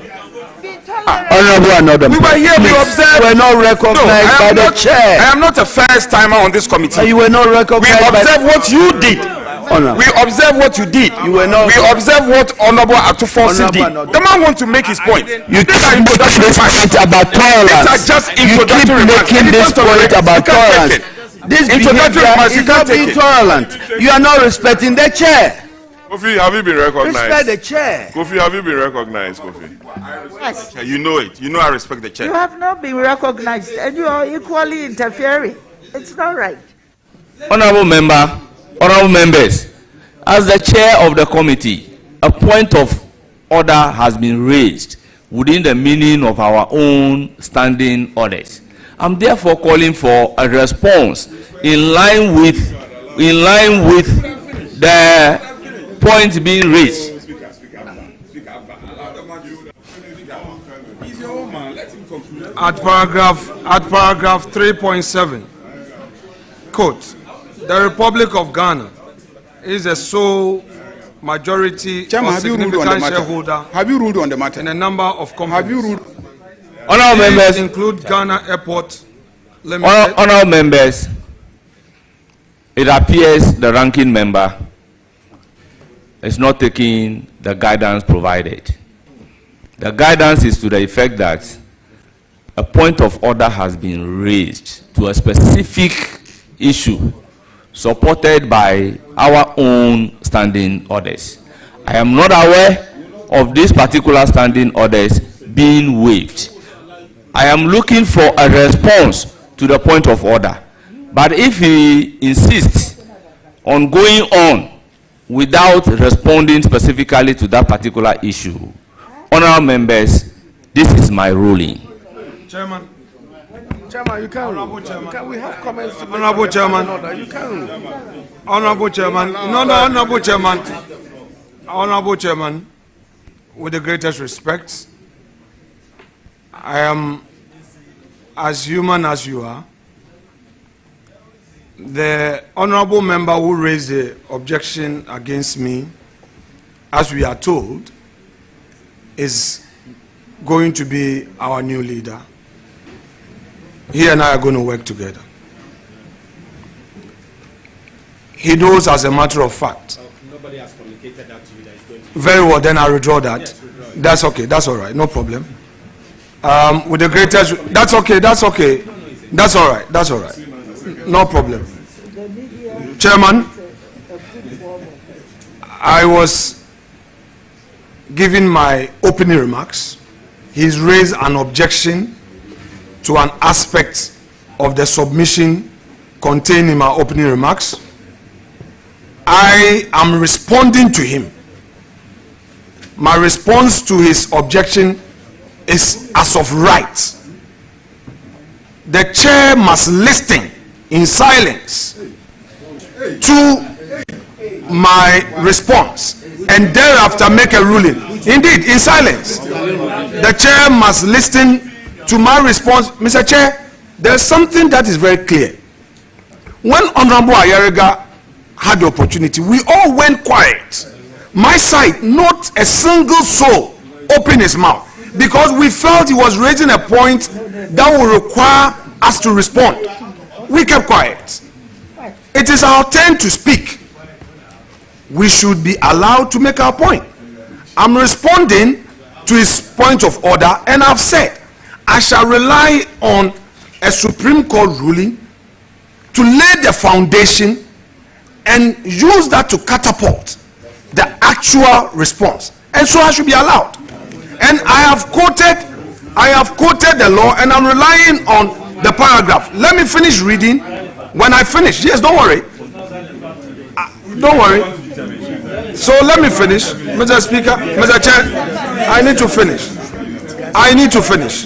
Honorable, We were here, we observed. You were not recognized by the chair. I am not a first timer on this committee. You were not recognized. We observed what you did. Honor. We observe what you did. You were not. We observe what Honorable Atufonsi did. Honorable. The man wants to make his point. You keep making this point about tolerance. These are just You keep introductory remarks. making this point about tolerance. This Introductory behavior remarks, you is can't not take being it. tolerant. You are not respecting the chair. Kofi, have you been recognized? Respect the chair. Kofi, have you been recognized, Kofi? Yes. You know it. You know I respect the chair. You have not been recognized and you are equally interfering. It's not right. Honorable members, as the chair of the committee, a point of order has been raised within the meaning of our own standing orders. I'm therefore calling for a response in line with the point being raised. At paragraph 3.7, quote, the Republic of Ghana is a sole majority Chairman, or significant shareholder. Have you ruled on the matter? In a number of companies. Have you ruled? Honorable members, include Ghana Airport Limited. honorable members, it appears the ranking member is not taking the guidance provided. The guidance is to the effect that a point of order has been raised to a specific issue supported by our own standing orders. I am not aware of these particular standing orders being waived. I am looking for a response to the point of order. But if he insists on going on without responding specifically to that particular issue, honorable members, this is my ruling. Chairman, you can. Honorable Chairman. We have comments to make. Honorable Chairman. You can. Honorable Chairman. No, Honorable Chairman. Honorable Chairman, with the greatest respect, I am as human as you are. The honorable member who raised the objection against me, as we are told, is going to be our new leader. He and I are going to work together. He knows as a matter of fact. Nobody has communicated that to you that is going to... Very well, then I'll withdraw that. Yes, withdraw. That's okay, that's all right, no problem. With the greatest... That's okay, that's okay. That's all right, that's all right. No problem. Chairman, I was giving my opening remarks. He's raised an objection to an aspect of the submission contained in my opening remarks. I am responding to him. My response to his objection is as of right. The chair must listen in silence to my response and thereafter make a ruling. Indeed, in silence. The chair must listen to my response. Mr. Chair, there's something that is very clear. When Honorable Ayariga had the opportunity, we all went quiet. My side, not a single soul opened his mouth because we felt he was raising a point that will require us to respond. We kept quiet. It is our turn to speak. We should be allowed to make our point. I'm responding to his point of order, and I've said I shall rely on a Supreme Court ruling to lay the foundation and use that to catapult the actual response. And so I should be allowed. And I have quoted the law, and I'm relying on the paragraph. Let me finish reading. When I finish, yes, don't worry. Don't worry. So let me finish, Mr. Speaker, Mr. Chair. I need to finish. I need to finish.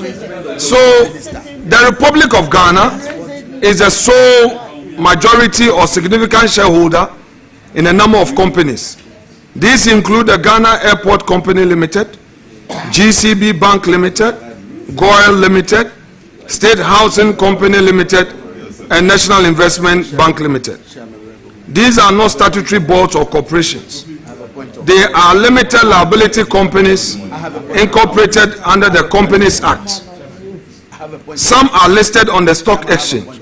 So the Republic of Ghana is the sole majority or significant shareholder in a number of companies. These include the Ghana Airport Company Limited, GCB Bank Limited, Goyle Limited, State Housing Company Limited, and National Investment Bank Limited. These are not statutory boards or corporations. They are limited liability companies incorporated under the Companies Act. Some are listed on the stock exchange.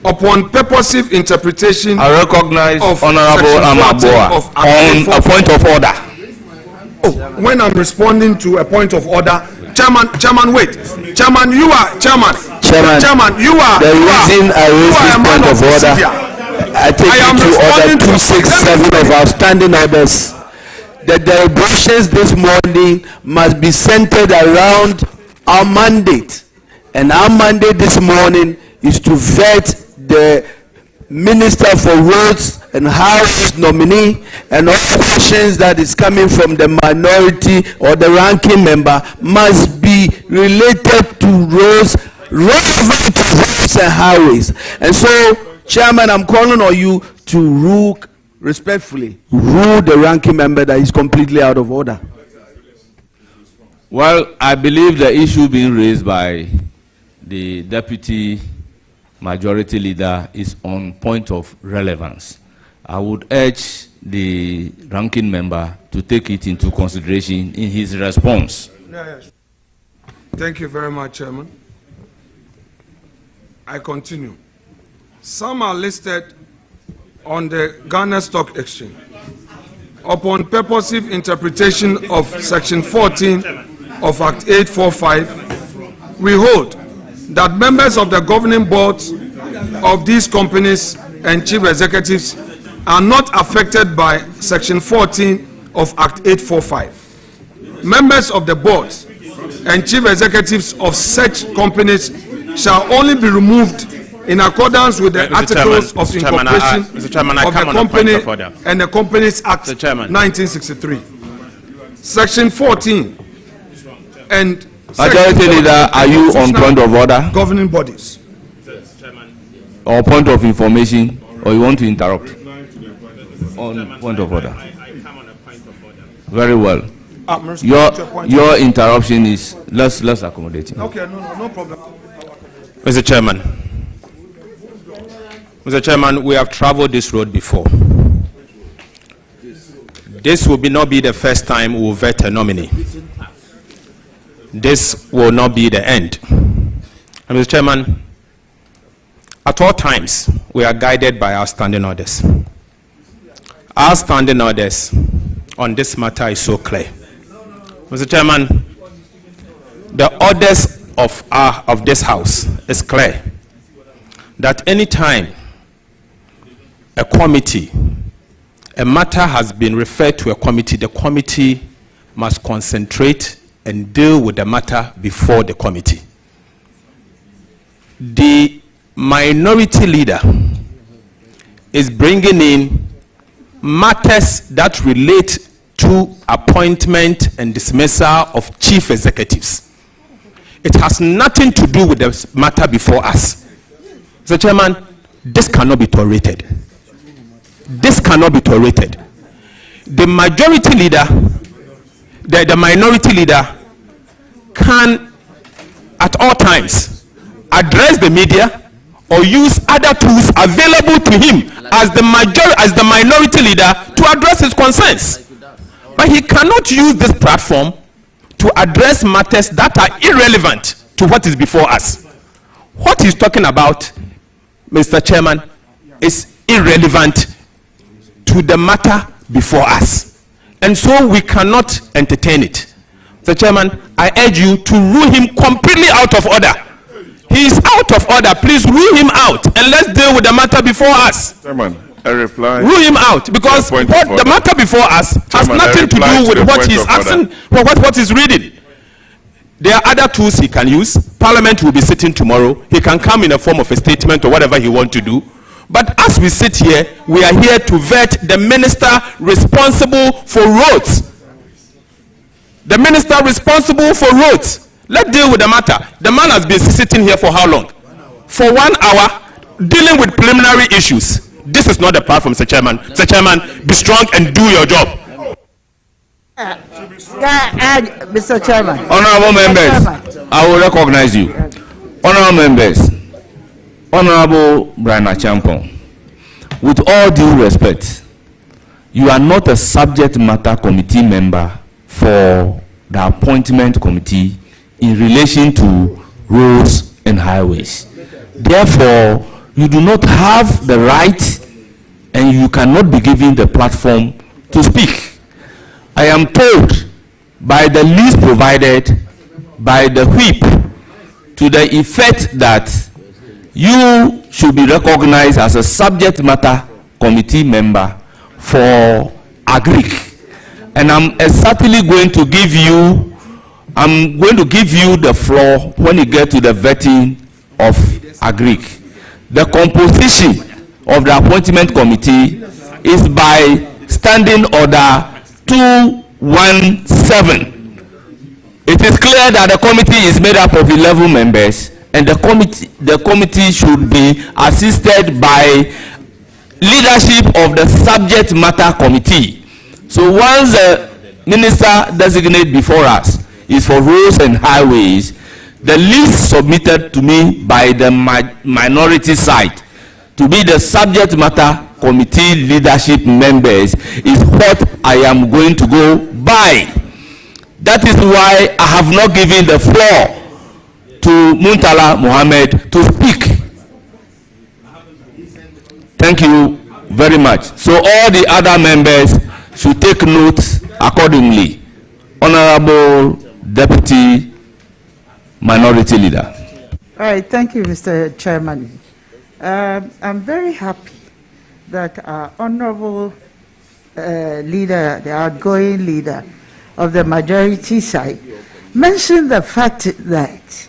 Upon purposive interpretation, I recognize of Honorable Amaboa on a point of order. Oh, when I'm responding to a point of order, Chairman, wait. Chairman, you are Chairman. Chairman, you are. The reason I raised this point of order, I take you to order 267 of our standing orders. The deliberations this morning must be centered around our mandate, and our mandate this morning is to vet the Minister for Roads and Highways nominee, and all questions that is coming from the minority or the ranking member must be related to roads, relevant to roads and highways. And so, Chairman, I'm calling on you to rule respectfully, rule the ranking member that is completely out of order. Well, I believe the issue being raised by the deputy majority leader is on point of relevance. I would urge the ranking member to take it into consideration in his response. Yes. Thank you very much, Chairman. I continue. Some are listed on the Ghana Stock Exchange. Upon purposive interpretation of Section 14 of Act 845, we hold that members of the governing boards of these companies and chief executives are not affected by Section 14 of Act 845. Members of the boards and chief executives of such companies shall only be removed in accordance with the articles of incorporation of the company and the Companies Act 1963. Section 14 and Majority Leader, are you on point of order? Governing bodies. Or point of information, or you want to interrupt? On point of order. Very well. Your interruption is let's accommodate him. Okay, no problem. Mr. Chairman. Mr. Chairman, we have traveled this road before. This will not be the first time we will vet a nominee. This will not be the end. And Mr. Chairman, at all times, we are guided by our standing orders. Our standing orders on this matter is so clear. Mr. Chairman, the orders of this House is clear that any time a committee, a matter has been referred to a committee, the committee must concentrate and deal with the matter before the committee. The minority leader is bringing in matters that relate to appointment and dismissal of chief executives. It has nothing to do with the matter before us. Mr. Chairman, this cannot be tolerated. This cannot be tolerated. The majority leader, the minority leader can at all times address the media or use other tools available to him as the minority leader to address his concerns. But he cannot use this platform to address matters that are irrelevant to what is before us. What he's talking about, Mr. Chairman, is irrelevant to the matter before us. And so we cannot entertain it. Mr. Chairman, I urge you to rule him completely out of order. He is out of order. Please rule him out and let's deal with the matter before us. Chairman, I reply. Rule him out because what the matter before us has nothing to do with what he's asking, what he's reading. There are other tools he can use. Parliament will be sitting tomorrow. He can come in a form of a statement or whatever he wants to do. But as we sit here, we are here to vet the minister responsible for roads. The minister responsible for roads. Let's deal with the matter. The man has been sitting here for how long? For 1 hour, dealing with preliminary issues. This is not the platform, Mr. Chairman. Mr. Chairman, be strong and do your job. Mr. Chairman. Honorable members, I will recognize you. Honorable members, Honorable Brian Achampong, with all due respect, you are not a subject matter committee member for the appointment committee in relation to roads and highways. Therefore, you do not have the right and you cannot be given the platform to speak. I am told by the list provided by the whip to the effect that you should be recognized as a subject matter committee member for agric. And I'm certainly going to give you the floor when you get to the vetting of agric. The composition of the appointment committee is by standing order 217. It is clear that the committee is made up of 11 members and the committee should be assisted by leadership of the subject matter committee. So once the minister designated before us is for roads and highways, the list submitted to me by the minority side to be the subject matter committee leadership members is what I am going to go by. That is why I have not given the floor to Muntala Mohammed to speak. Thank you very much. So all the other members should take notes accordingly. Honorable Deputy Minority Leader. All right, thank you, Mr. Chairman. I'm very happy that our honorable leader, the outgoing leader of the majority side, mentioned the fact that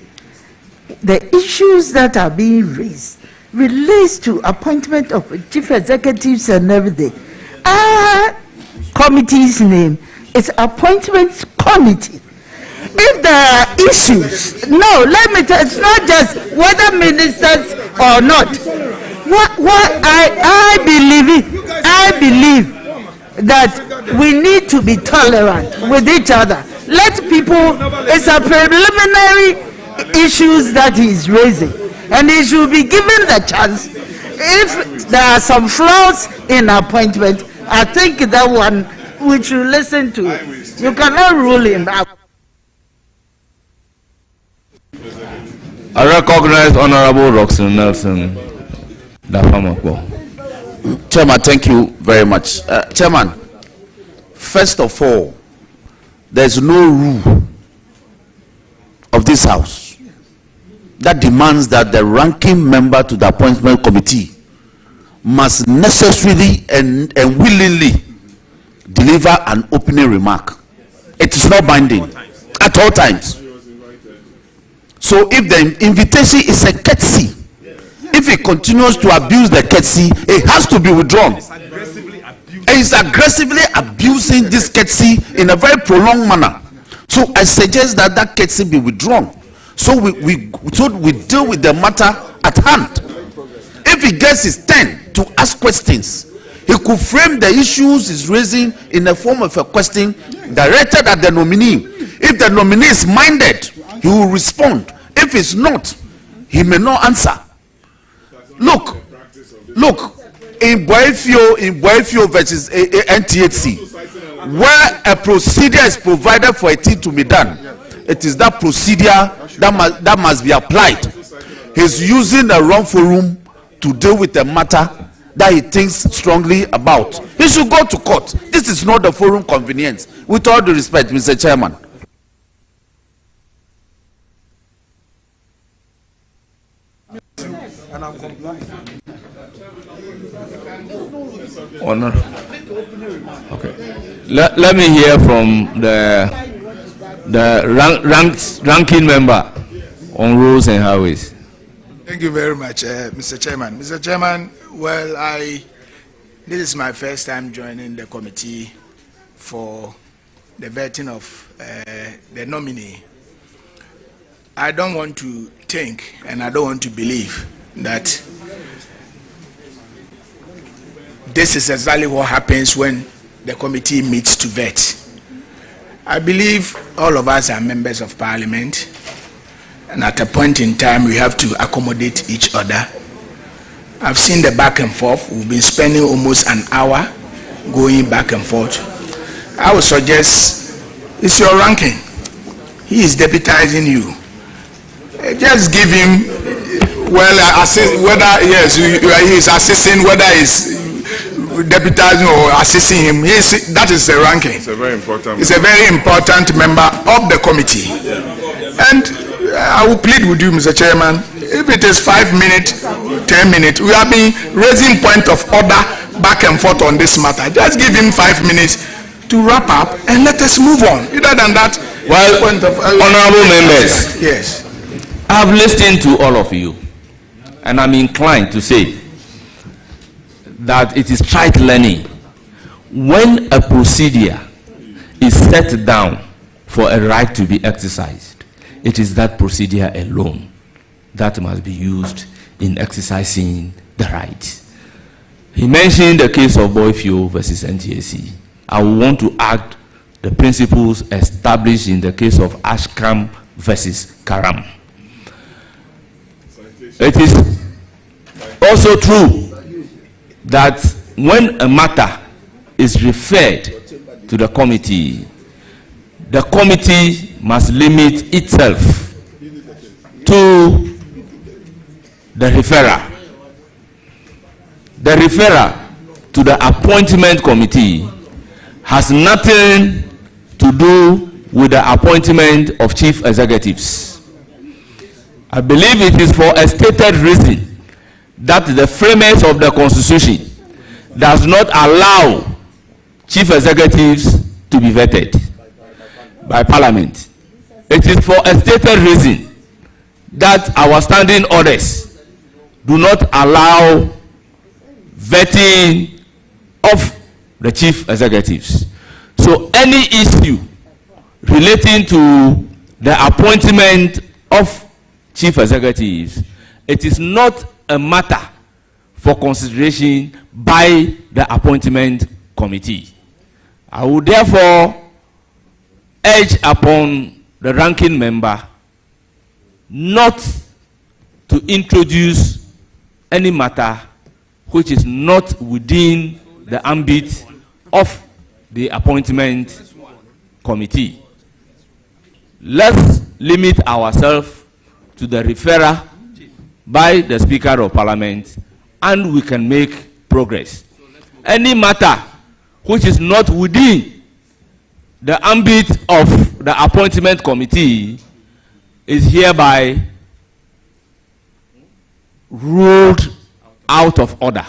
the issues that are being raised relates to appointment of chief executives and everything. Our committee's name is Appointments Committee. If there are issues, no, let me tell you, it's not just whether ministers or not. What I believe that we need to be tolerant with each other. Let people, it's a preliminary issues that he's raising, and he should be given the chance. If there are some flaws in appointment, I think that one we should listen to. You cannot rule him out. I recognize Honorable Roxanne Nelson. Chairman, thank you very much. Chairman, first of all, there's no rule of this House that demands that the ranking member to the appointment committee must necessarily and willingly deliver an opening remark. It is not binding at all times. So if the invitation is a courtesy, if he continues to abuse the courtesy, it has to be withdrawn. And he's aggressively abusing this courtesy in a very prolonged manner. So I suggest that that courtesy be withdrawn. So we deal with the matter at hand. If he gets his turn to ask questions, he could frame the issues he's raising in the form of a question directed at the nominee. If the nominee is minded, he will respond. If it's not, he may not answer. Look, in Boifio versus NTHC, where a procedure is provided for a thing to be done, it is that procedure that must be applied. He's using the wrong forum to deal with a matter that he thinks strongly about. He should go to court. This is not the forum convenience. With all due respect, Mr. Chairman. And I'm complying. Honor. Okay. Let me hear from the ranking member on roads and highways. Thank you very much, Mr. Chairman. Mr. Chairman, well, this is my first time joining the committee for the vetting of the nominee. I don't want to think and I don't want to believe that this is exactly what happens when the committee meets to vet. I believe all of us are members of parliament, and at a point in time we have to accommodate each other. I've seen the back and forth. We've been spending almost an hour going back and forth. I would suggest it's your ranking. He is deputizing you. Just give him, well, assist, whether yes, he is assisting, whether he's deputizing or assisting him. That is the ranking. It's a very important. It's a very important member of the committee. And I will plead with you, Mr. Chairman. If it is 5 minutes, 10 minutes, we have been raising point of order back and forth on this matter. Just give him 5 minutes to wrap up and let us move on. Other than that, well, point of honorable members, yes, I have listened to all of you, and I'm inclined to say that it is trite learning. When a procedure is set down for a right to be exercised, it is that procedure alone that must be used in exercising the right. He mentioned the case of Boifio versus NTAC. I want to add the principles established in the case of Ashcam versus Karam. It is also true that when a matter is referred to the committee must limit itself to the referrer. The referrer to the appointment committee has nothing to do with the appointment of chief executives. I believe it is for a stated reason that the framers of the Constitution does not allow chief executives to be vetted by Parliament. It is for a stated reason that our standing orders do not allow vetting of the chief executives. So any issue relating to the appointment of chief executives, it is not a matter for consideration by the appointment committee. I would therefore urge upon the ranking member not to introduce any matter which is not within the ambit of the appointment committee. Let's limit ourselves to the referral by the Speaker of Parliament, and we can make progress. Any matter which is not within the ambit of the appointment committee is hereby ruled out of order.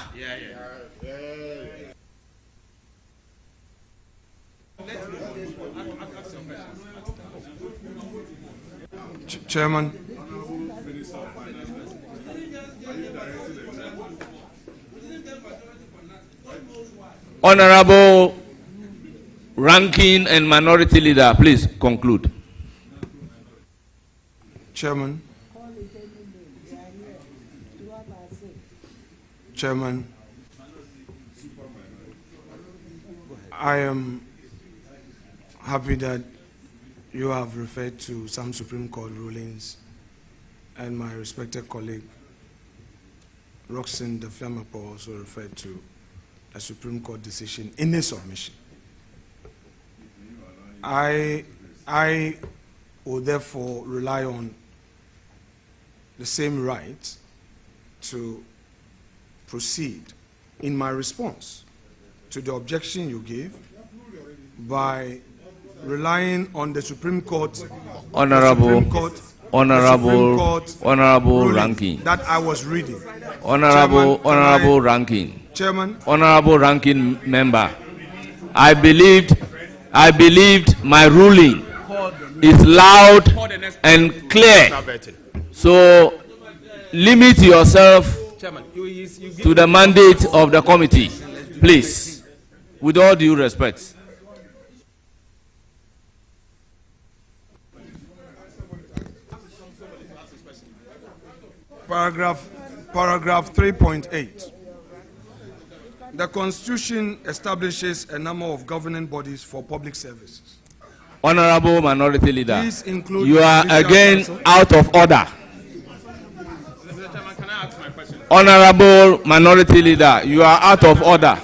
Chairman. Honorable Ranking and Minority Leader, please conclude. Chairman. Chairman, I am happy that you have referred to some Supreme Court rulings, and my respected colleague Roxanne Deflamapo also referred to a Supreme Court decision in his submission. I will therefore rely on the same right to proceed in my response to the objection you gave by relying on the Supreme Court, Honorable Ranking, that I was reading. Honorable Ranking. Chairman. Honorable Ranking Member, I believed my ruling is loud and clear. So limit yourself to the mandate of the committee, please, with all due respect. Paragraph 3.8. The Constitution establishes a number of governing bodies for public services. Honorable Minority Leader, you are again out of order. Honorable Minority Leader, you are out of order.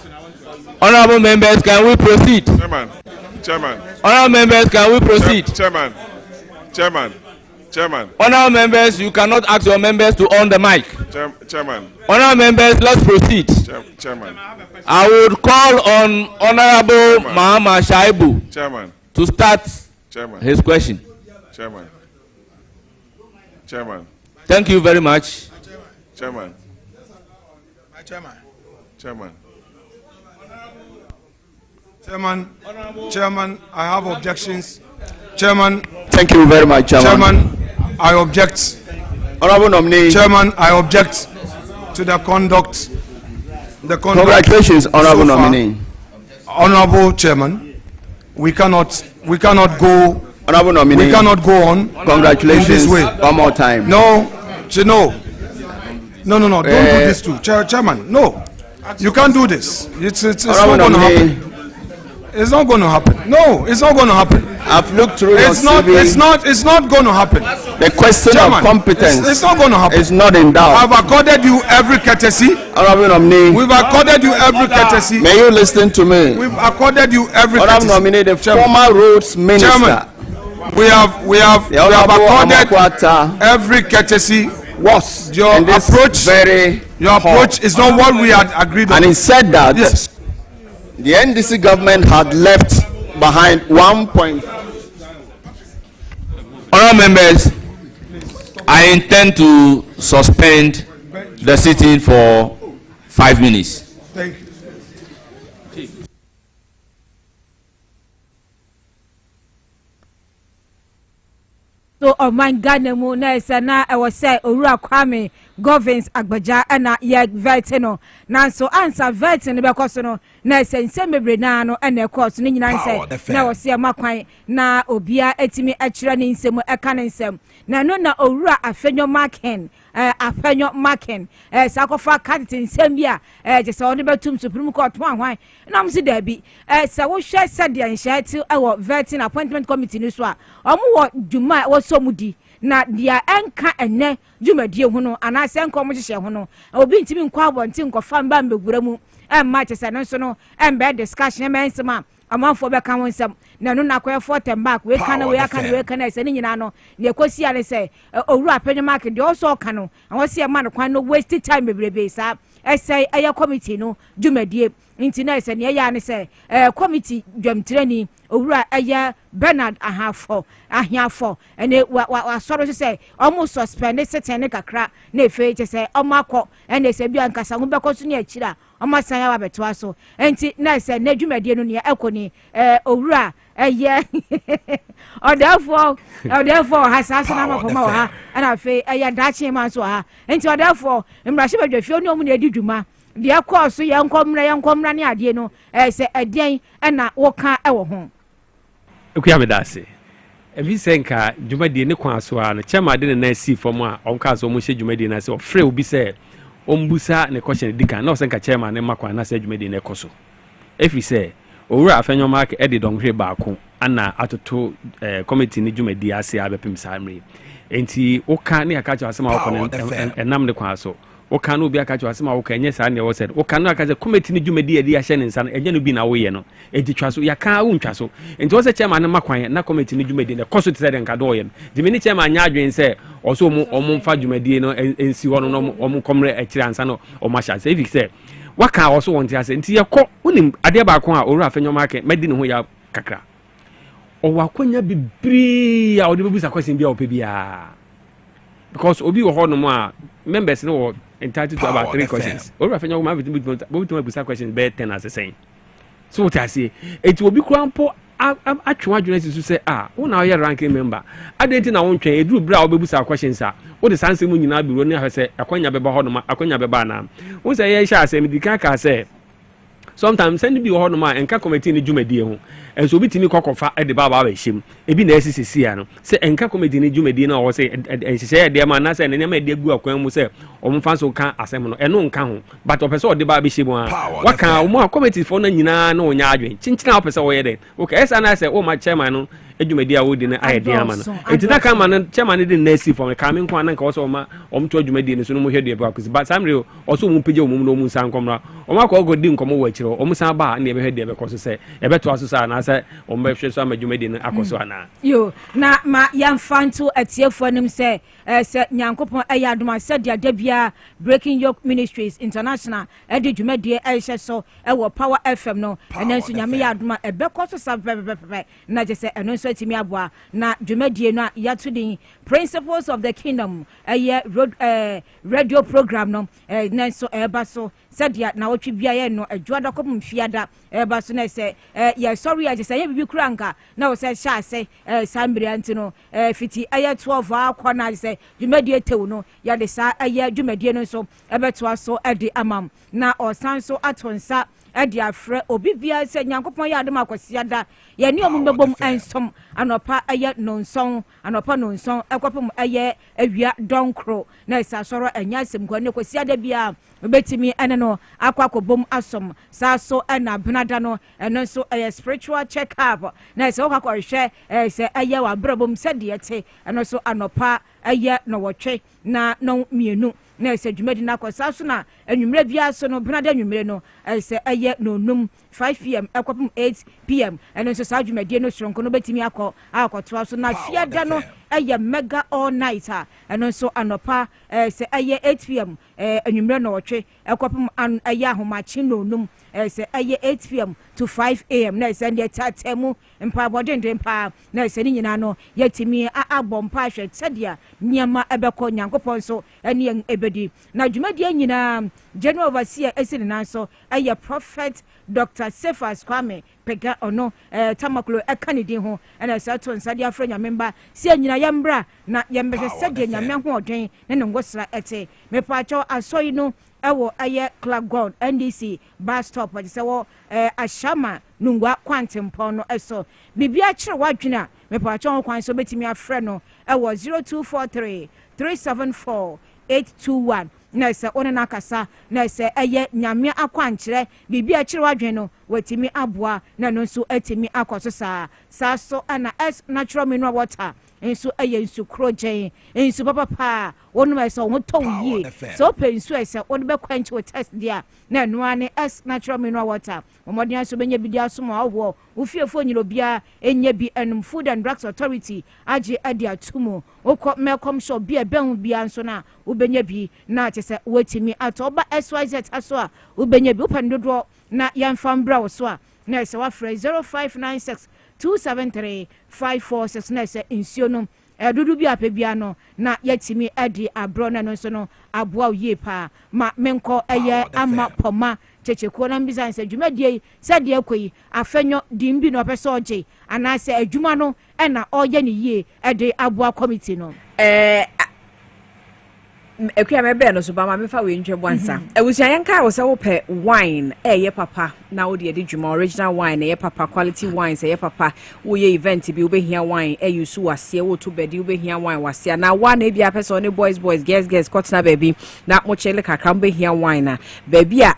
Honorable members, can we proceed? Chairman. Honorable members, can we proceed? Chairman. Honorable members, you cannot ask your members to on the mic. Chairman. Honorable members, let's proceed. Chairman. I would call on Honorable Mahama Shaibu to start his question. Chairman. Thank you very much. Chairman. Chairman, I have objections. Chairman. Thank you very much, Chairman, I object. Honorable Nominee. Chairman, I object to the conduct. Congratulations, Honorable Nominee. Honorable Chairman, we cannot go. Honorable Nominee. We cannot go on. Congratulations. In this way. One more time. No. Don't do this too, Chairman. No, you can't do this. It's not going to happen. It's not going to happen. No, it's not going to happen. I've looked through it's your not, CV. It's not going to happen. The question Chairman, of competence it's not going to happen. It's not in doubt. I've accorded you every courtesy. Honorable Nominee. We've accorded you every courtesy. May you listen to me? We've accorded you every Honorable courtesy. Nominee, the former roads minister. Chairman, we have accorded every courtesy. Your approach is not what we had agreed on. And he said that the NDC government had left behind 1. Honorable members, I intend to suspend the sitting for 5 minutes. Thank you. So, oh my God, no, na I was say, Ura Kwame, governs agbaja na ye vete no nanso answer vete ne bekoso no na sense mebre na no na course ne nyina nse na wo se makwan na obia etimi akira ne nsem eka ne nsem na no na owura afenyo maken afenyo maken sakofa candidate nsem bia je se oni betum Supreme Court hwan na msi da bi se wo hwe se de nhye ti wo vete appointment committee ni so a omo wo dwuma wo so mudi na dia enka enne dwumadie hu no anase enka omo hye hu no obi ntimi nkwa abonti nkɔfa mba mbegura mu emma chese no so no embe discussion ensema amanfo be kan wonsam na no na koye for them back we kan we aka we kan ese ni nyina no na ekosi ale se owuru apenyo mark de also ka no awose e ma no kwan no waste time bebrebe sa ese eye committee no dwumadie nti na ese ne ya ne se committee dwamtirani owura eye Bernard ahiafo ene wa soro se omo suspend seten ne kakra na efe che se omo akọ ene se bia nkasa ho bekoso ne akira omo san ya wabeto aso enti na se na dwumadie no ne ekoni owura eye odafo hasasa na mafoma wa ha ana fe eye dachi man so ha enti odafo mrahye badwafie oni omo ne adidwuma de akọ so ye nkomra ne ade no se adien na woka ewo ho ekuya medase ebi senka dwumadie ne kwa so a no chema de na si fom a onka so mo hye dwumadie na se o frɛ obi se ombusa ne question dikan na o senka chema ne makwa na se dwumadie ne koso efi se owura afenyo mark edi donhwe baako ana atoto committee ne dwumadie ase abepem samre enti oka ne aka cha asema wo enam ne kwa so oka no bi aka cha asema wo ka enye sa ne wo said oka no aka cha committee ne dwumadie edi ahye ne nsa no enye no bi na wo ye no enti twa so ya ka wo ntwa so enti wo se chairman ne makwan na committee ne dwumadie ne koso tse de nka do ye no dimini chairman nya adwen se oso omo mfa dwumadie no ensi ho no omo komre akire ansa no omo ahya se efi se waka oso wonti ase enti ye ko unim ade ba ko a owura afenyo market medi ne ho ya kakra o wakonya bibiri a odi bebusa question bia opebia because obi wo ho no mo a members no were entitled to about 3 questions owura afenyo ma bitu bebusa questions be 10 as saying so what I say it will be crampo atwa adwene sisu se wona ye ranking member adenti na won twen eduru bra obebusa questions a wo de sanse mu nyina biro ne ahwese akwanya beba ho no akwanya beba na wo se ye sha ase medika ka se sometimes send bi ho no ma enka committee ni dwumadie ho enso bitimi kokofa e de baba ba him ebi na esisi ya no se enka committee ni dwumadie na wo se enhyehyɛ de ma na se ne ma de gu akwan mu se omfa so ka asem no eno nka ho but opese o de baba him a waka o mo committee fo na nyina na onya adwen chinchina opese wo ye de okay esa na se o ma chairman no adwumadi a wo de na ayede ama no etina ka ma no chairman de na si fo me ka me nko anka wo so ma omto adwumadi ne so no mo hwe de ba kusi but samre o so mo pege o mo no mu san komra o ma ko go di nkomo wa chiro o mo san ba na e be hwe de be ko so se e be to aso sa na se o mo hwe so ama adwumadi ne akoso ana yo na ma yamfanto atiefo nim se se nyankopon aya adoma se dia dabia Breaking Yoke Ministries International edi dwumadi e hye so e wo Power FM no enanso nyame ya adoma e be ko so sa pepepepe na je se eno so atimi aboa na dwumadi no ya to the Principles of the Kingdom radio program no nanso eba so sadia na wotwe bia ye no adwada kopum fiada eba so na se ye sorry I just say bibi kranka na wo se sha se sambri antino fiti aye 12 akwa na se dwumadi tew no ya de sa aye dwumadi no so ebeto aso edi amam na osanso atonsa edi afre obi bia se nyankopon ya adom akwasiada ye ne omubebom ansom anopa aye nonson anopa nonson ekopum aye awia donkro na isa soro anya semkwa ne kwasiada bia obetimi ene no akwakobom asom sa so na benada no eno so spiritual check up na isa okakọ hwe se aye wa brabom sede te eno so anopa aye no wotwe na no mienu na ese dwumadi na kwasa so na anwumre bia so no benada anwumre no ese aye no num 5 pm ekopum 8 pm eno so sa dwumadi no shronko no betimi akoto so na fiada no aye mega all night eno so anopa se aye 8 pm anwumre no wotwe ekopum aye ahomachi no num se aye 8 pm to 5 am na ese ndie tatemu mpa bodende mpa na ese ni nyina no yetimi abompa hwe sedia niama ebeko nyankopon so ene bedi na dwumadie nyina general overseer esi ne nanso eye prophet Dr. Cephas Kwame Pega ono Tamaklo ekanidi ho ena sato nsade afra nyamemba si anyina yambra na yembese sede nyame ho odwen ne ngosra ete mepacho asoyi no ewo aye Clagon NDC bus stop ade se wo ashama nungwa kwantempon no eso bibia kire wadwena mepacho kwan so betimi afre no ewo 0243 374 821 na se one na kasa na se eye nyame akwankire bibia kire wadwen no watimi aboa na no so atimi akoso sa so ana as natural mineral water enso eye enso krojen enso papa wonu ma so woton yie so penso ese wonu be kwanchi wo test dia na no ane as natural mineral water omodin so benya bidia so ma wo ufiefo nyiro bia enya bi enum food and drugs authority age ade atumo okọ mekom so bia ben bia so na ubenya bi na chese watimi atoba SYZ aso a ubenya bi upandodo na yamfambra wo so a na se wa frɛ 0596 273 546 na se insio no dudu bi apebia no na yatimi adi abro na no so no aboa yie pa ma menko eye ama poma checheko na mbisa nse dwumadie sade akoyi afenyo dimbi no pese oje anase adwuma no na oye ne yie ede aboa committee no ekuya mebe no so ba ma mefa we ntwe bwansa ewusia yanka wo se wo pe wine ye papa na wo de dwuma original wine ye papa quality wine ye papa wo ye event bi wo be hia wine yusu wase wo to bedi wo be hia wine wase na wa na bia person ne boys girls kotna baby na mo chele kakra wo be hia wine na baby a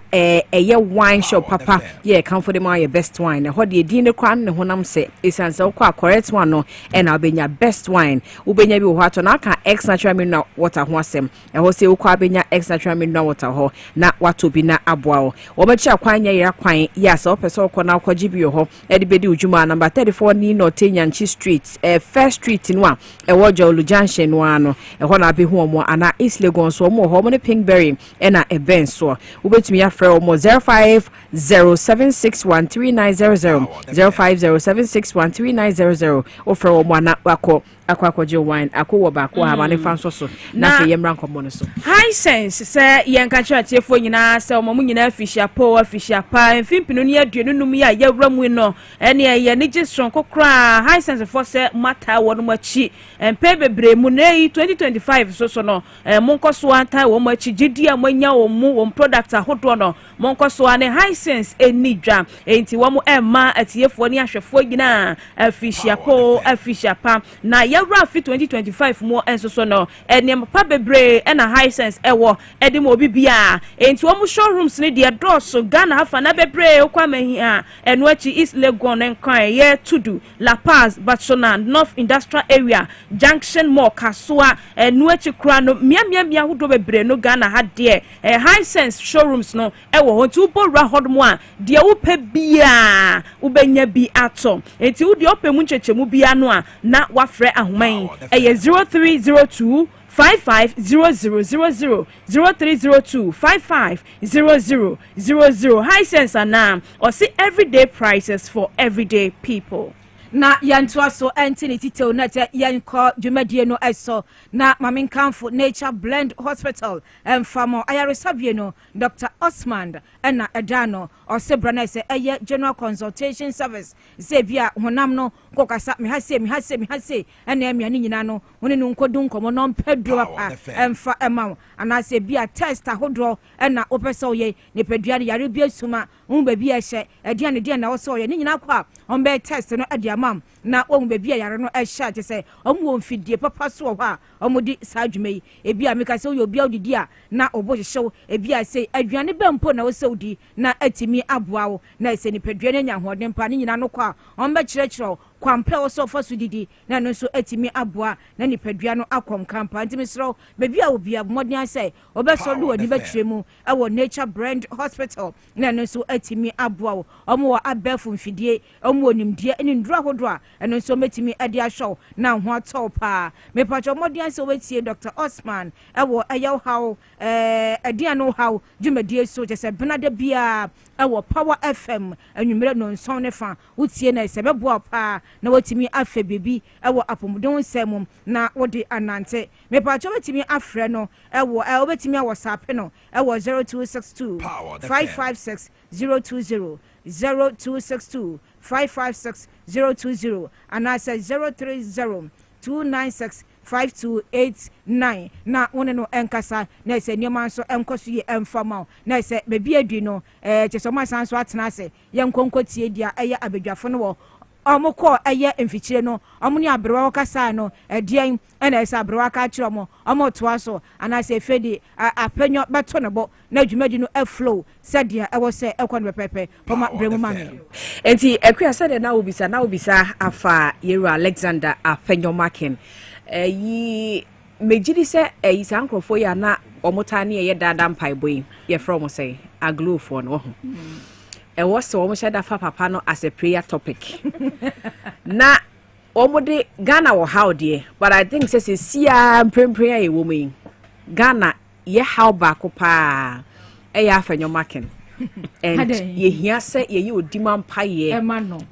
ye wine shop papa ye comfortable your best wine ho de din ne kwan ne honam se esanse wo kwa correct one no na obenya best wine wo benya bi wo hato na aka ex natural mineral water ho asem eho se ukwa benya extra natural mineral water ho na wato bi na aboa wo obachi akwanya yira kwan ya so pese okọ na akwaji bi ho e de bedi ujuma number 34 ni no Tenyanchi street first street no a ewo Jolu junction no ano eho na be hu omo ana East Legon so omo ho mo ne Pinkberry e na eben so ubetumi ya frɛ omo 0507613900 0507613900 o frɛ omo ana wako akwakoje wine akowo ba ko ha ma ne fanso so na fe yemra nkomo no so high sense say yenka chatiefo nyina say omo nyina afishia po afishia pa mfimpino ni aduenu num ya yawramu no ene ye ne gistron kokra high sense for say mata wono machi empe bebre mu nei 2025 so no monkoso anta wo machi gidi amanya wo mu wo product ahodo no monkoso ane high sense enidwa enti wo mu emma atiefo ni ahwefo nyina afishia po afishia pa na yawra fi 2025 mo enso so no ene pa bebre na high sense ewo edi mo bibia enti wo mu showrooms ne de doso Ghana hafa na bebre okwa mahia eno achi East Legon enkan ye Tudu La Paz Batshona North Industrial Area Junction Mall Kasua eno achi kura no mia hodo bebre no Ghana ha de high sense showrooms no ewo ho ti ubo ra hodmo a de wo pa bia ubenya bi ato enti wo de opemu nchechemu bia no a na wafre ahoman eye 0302 550000 0302 550000 high sense ana or see everyday prices for everyday people. Na yantua so entity titeo na te yanko dwumadie no eso na maminkamfo Nature Blend Hospital famo ayaresabie no Dr. Osman na edano o sebra na se eye general consultation service se bia honam no kokasa me hase na emiane nyina no woni no nkodu nkomo no mpedro pa emfa ema ana se bia test ahodo na opesa oye ne pedua yare bia suma umba bia hye ediane de na wo se oye nyina kwa ombe test no mam na ombe bia yare no ehya te se omwo mfidie papa so ho a omudi saadwuma yi ebia meka se oyo bia odidi a na obo hyew ebia se aduane bempo na wo se odi na atimi aboa wo na se ni pedua nya hoden pa ni nyina no kwa ombe kyerɛkyerɛ kwampe wo so fa so didi na no so atimi aboa na ni pedua no akom kampa ntimi sro bebia obia modern say obeso do ani batremu ewo Nature Blend Hospital na no so atimi aboa wo omo wa abefu mfidie omo onimdie ni ndura hodo a ɛno nso metimi ade ahwew na ho atɔ pa me pacho modern so wetie Dr. Osman ɛwɔ ɛyɛ how ɛdean no how dwumadie so kyɛ sɛ benada bia ɛwɔ Power FM anwumere no nson ne fa wotie na sɛ bɛboa pa na watimi afa bibi ɛwɔ apomodon nsɛm na wode anante me pacho wetimi afrɛ no ɛwɔ wobetimi awɔ sape no ɛwɔ 0262 556 020 0262 556 020 and I said 030 296 5289 na one no enkasa na se niema so enkoso ye emfama na se bebi adu no chesoma san so atena se ye nkonkotie dia eye abedwafo no wo omukọ eye emfichire no omuni abrewa kasa no edian ena esa abrewa ka kire omo omotoa so ana se fedi apanyo beto ne bo na adwumadi no flow sadia ewo se ekọ no pepe poma bremu mame enti ekua sadia na obisa afa Yeru Alexander apanyo makin yi mejidi se yi sankrofo ya na omota ne ye dada mpaiboi ye from say aglofo no ho was so almost had papa no as a prayer topic. Na omode Ghana or how dear, but I think says a prayer a woman. Ghana ye how back pa a for your marking. And ye hear say ye demand pie e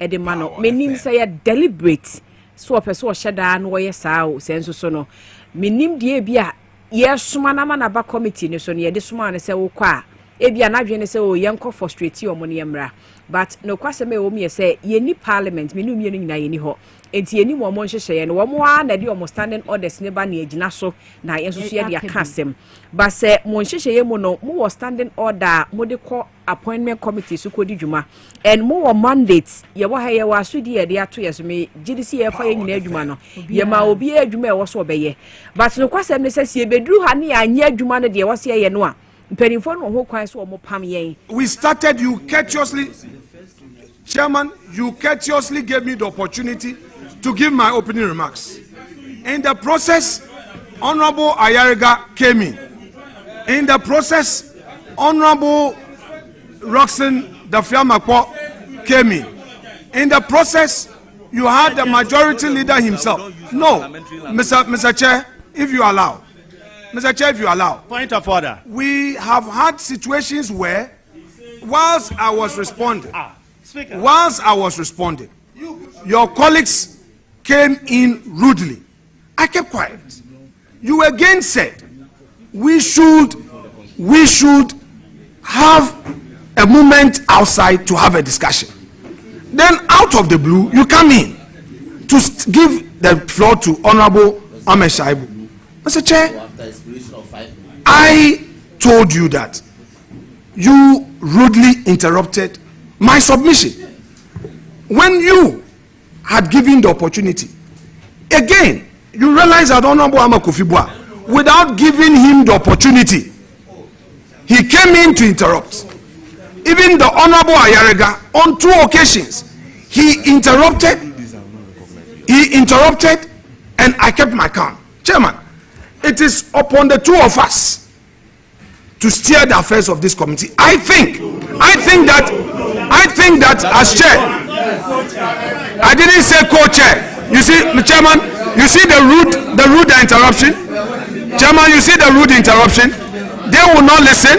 de mano. Meaning say a deliberate so a person shada no ye sao sense so no. Minim die bia yes sumana na ba committee no so ne de suma ne se wo kwa. Ebia na dwene se o yenko frustrate o mo ne mra but no kwase me o me say ye ni parliament me no mienu nyina ye ni ho enti ye ni mo nhyehyeye no wo mo a na de o mo standing orders ne ba na agina so na ye so so ye de akasem but se mo nhyehyeye mo no mo wo standing order mo de call appointment committee so kodi dwuma and mo wo mandate ye wo ha ye wa so de ye de ato ye so me gidisi ye fa ye nyina adwuma no ye ma obi adwuma e wo so obeye but no kwase me say se bedru ha ne anya adwuma no de wo se ye no a we started, you courteously, Chairman, you courteously gave me the opportunity to give my opening remarks. In the process, Honorable Ayariga came in. In the process, Honorable Roxanne Dafiamakpo came in. In the process, you had the majority leader himself. No, Mr. Chair, if you allow. Mr. Chair, if you allow. Point of order. We have had situations where, whilst I was responding, your colleagues came in rudely. I kept quiet. You again said we should have a moment outside to have a discussion. Then out of the blue, you come in to give the floor to Honorable Ahmed Shaibu. Mr. Chair, I told you that you rudely interrupted my submission when you had given the opportunity. Again, you realize that Honorable Amakufibwa, without giving him the opportunity, he came in to interrupt. Even the Honorable Ayariga, on 2 occasions, he interrupted, and I kept my calm. Chairman, it is upon the two of us to steer the affairs of this committee. I think that as chair, I didn't say co-chair. You see, Chairman, you see the rude interruption. Chairman, you see the rude interruption. They will not listen.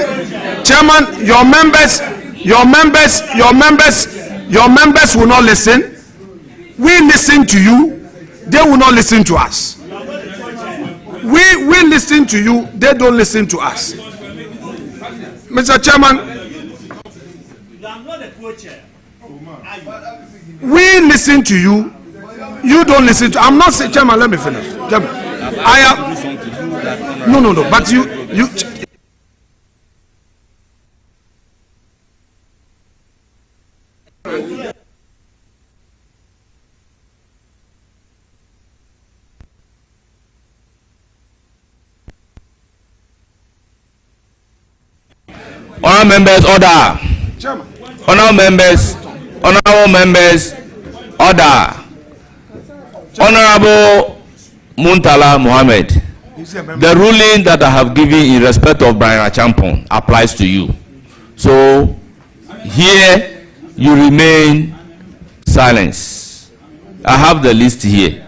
Chairman, your members will not listen. We listen to you. They will not listen to us. We listen to you, they don't listen to us. Mr. Chairman, we listen to you, you don't listen to. I'm not saying, Chairman, let me finish. Chairman, I am. No, but you. Honourable members, order. Honourable members, order. Honourable Muntala Mohammed, the ruling that I have given in respect of Brian Achampong applies to you. So here you remain silent. I have the list here.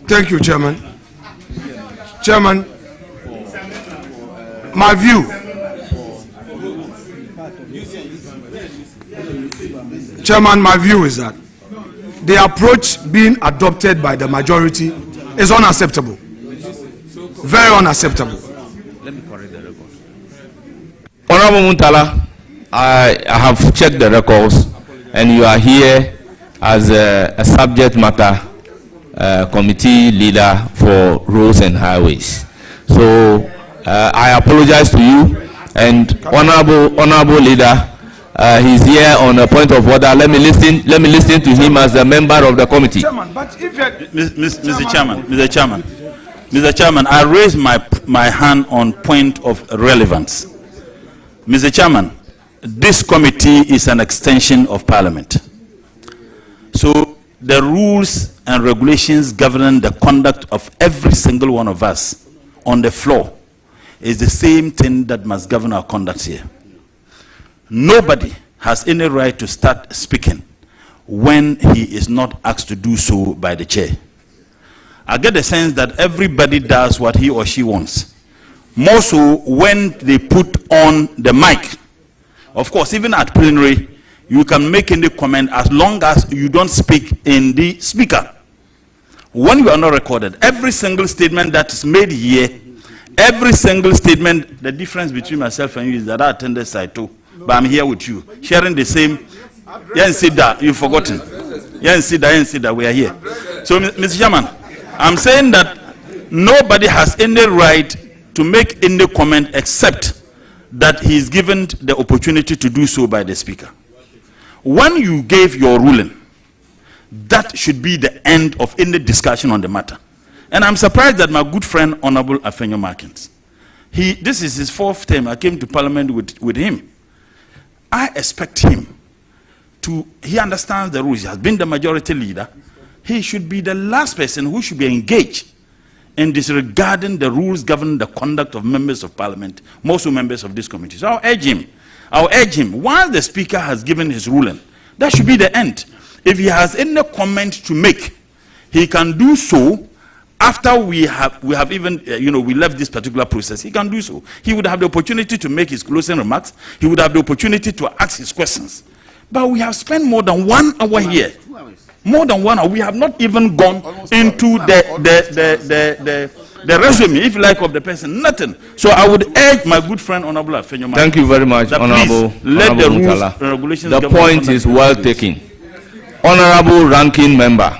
Thank you, Chairman. Chairman, my view. Chairman, my view is that the approach being adopted by the majority is unacceptable. Very unacceptable. Let me correct the record. Honorable Muntala, I have checked the records, and you are here as a subject matter committee leader for roads and highways. So I apologize to you, and honorable leader, he's here on a point of order. Let me listen to him as a member of the committee. Chairman, but if Mr. Chairman, I raise my hand on point of relevance. Mr. Chairman, this committee is an extension of Parliament. So the rules and regulations governing the conduct of every single one of us on the floor is the same thing that must govern our conduct here. Nobody has any right to start speaking when he is not asked to do so by the chair. I get the sense that everybody does what he or she wants. More so when they put on the mic. Of course, even at plenary, you can make any comment as long as you don't speak in the speaker. When you are not recorded, every single statement that is made here, every single statement, the difference between myself and you is that I attended side too, but I'm here with you, sharing the same. You've forgotten. We are here. So, Mr. Chairman, I'm saying that nobody has any right to make any comment except that he is given the opportunity to do so by the speaker. When you gave your ruling, that should be the end of any discussion on the matter. And I'm surprised that my good friend, Honorable Afenyo Markins, this is his 4th term. I came to Parliament with him. I expect him he understands the rules. He has been the majority leader. He should be the last person who should be engaged in disregarding the rules governing the conduct of members of Parliament, most members of this committee. So I'll urge him, once the speaker has given his ruling, that should be the end. If he has any comment to make, he can do so after we have even, we left this particular process. He can do so. He would have the opportunity to make his closing remarks. He would have the opportunity to ask his questions. But we have spent more than 1 hour here. More than 1 hour. We have not even gone into the resume, if you like, of the person. Nothing. So I would urge my good friend, Honorable Afenyo. Thank you very much, Honorable. Let the rules and regulations. The point is well taken. Honorable ranking member.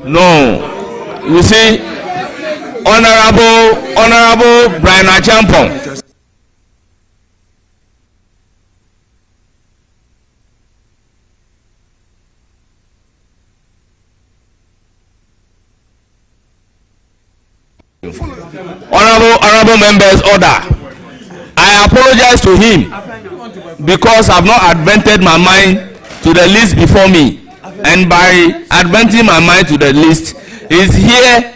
No. You see, Honorable Brian Achampong. Honorable members, order. I apologize to him because I've not advented my mind to the list before me, and by adventing my mind to the list, he's here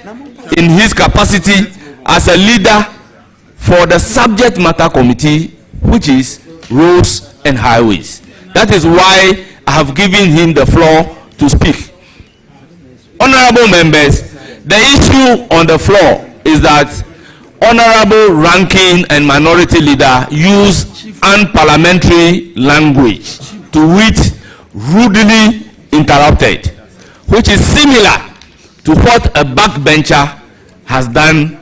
in his capacity as a leader for the subject matter committee, which is roads and highways. That is why I have given him the floor to speak. Honorable members, the issue on the floor is that honorable ranking and minority leader use unparliamentary language, to which rudely interrupted, which is similar to what a backbencher has done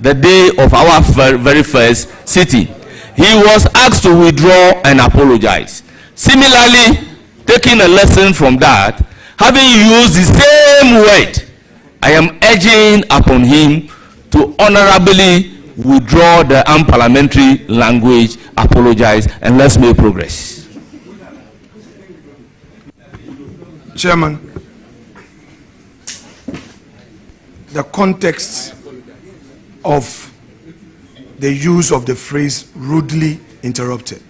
the day of our very first sitting. He was asked to withdraw and apologize. Similarly, taking a lesson from that, having used the same word, I am urging upon him to honorably withdraw the unparliamentary language, apologize, and let's make progress. Chairman, the context of the use of the phrase rudely interrupted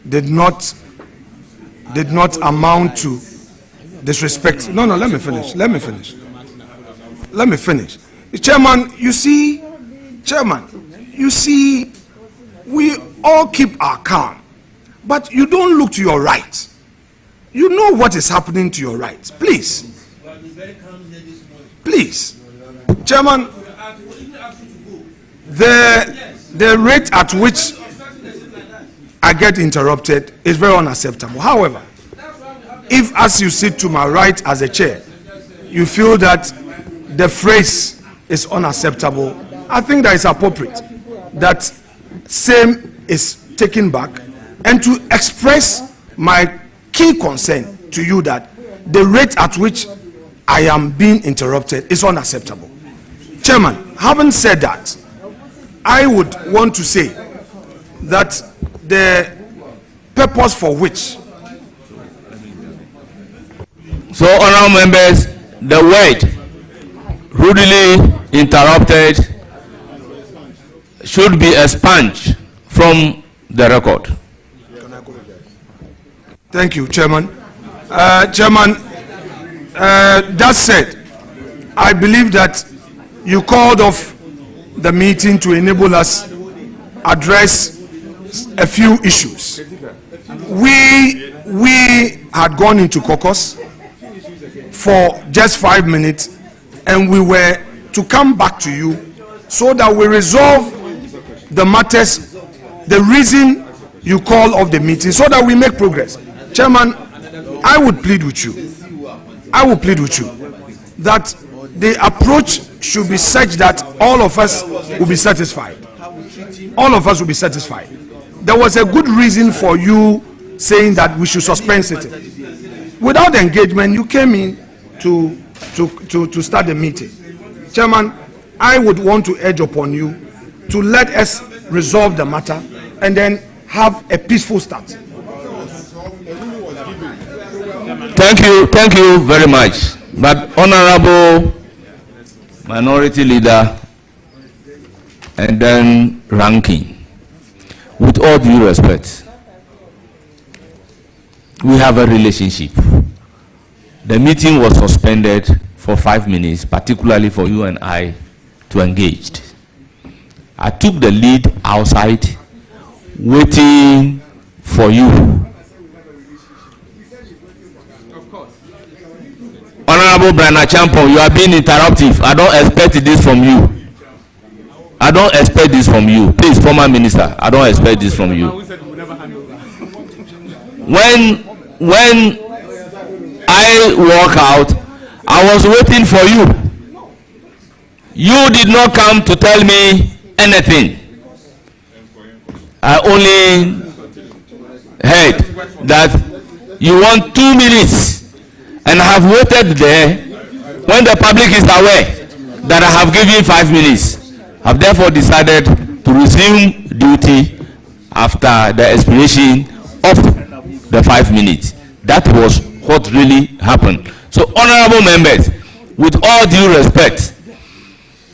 did not amount to disrespect. No, let me finish. Chairman, you see, we all keep our calm, but you don't look to your right. You know what is happening to your right. Please. Please. Chairman, the rate at which I get interrupted is very unacceptable. However, if as you sit to my right as a chair, you feel that the phrase is unacceptable, I think that it's appropriate that same is taken back and to express my key concern to you that the rate at which I am being interrupted is unacceptable. Chairman, having said that, I would want to say that the purpose for which. So, honorable members, the word rudely interrupted should be expunged from the record. Thank you, Chairman. Chairman, that said, I believe that you called off the meeting to enable us address a few issues. We had gone into caucus for just 5 minutes, and we were to come back to you so that we resolve the matters, the reason you call off the meeting, so that we make progress. Chairman, I would plead with you that the approach should be such that all of us will be satisfied. All of us will be satisfied. There was a good reason for you saying that we should suspend sitting. Without engagement, you came in to start the meeting. Chairman, I would want to urge upon you to let us resolve the matter and then have a peaceful start. Thank you very much. But honorable minority leader and then ranking, with all due respect, we have a relationship. The meeting was suspended for 5 minutes, particularly for you and I to engage. I took the lead outside, waiting for you. Honorable Brana Champon, you are being interruptive. I don't expect this from you. I don't expect this from you. Please, former minister, I don't expect this from you. When I walk out, I was waiting for you. You did not come to tell me anything. I only heard that you want 2 minutes, and I have waited there when the public is aware that I have given 5 minutes. I have therefore decided to resume duty after the expiration of the 5 minutes. That was what really happened. So, honorable members, with all due respect,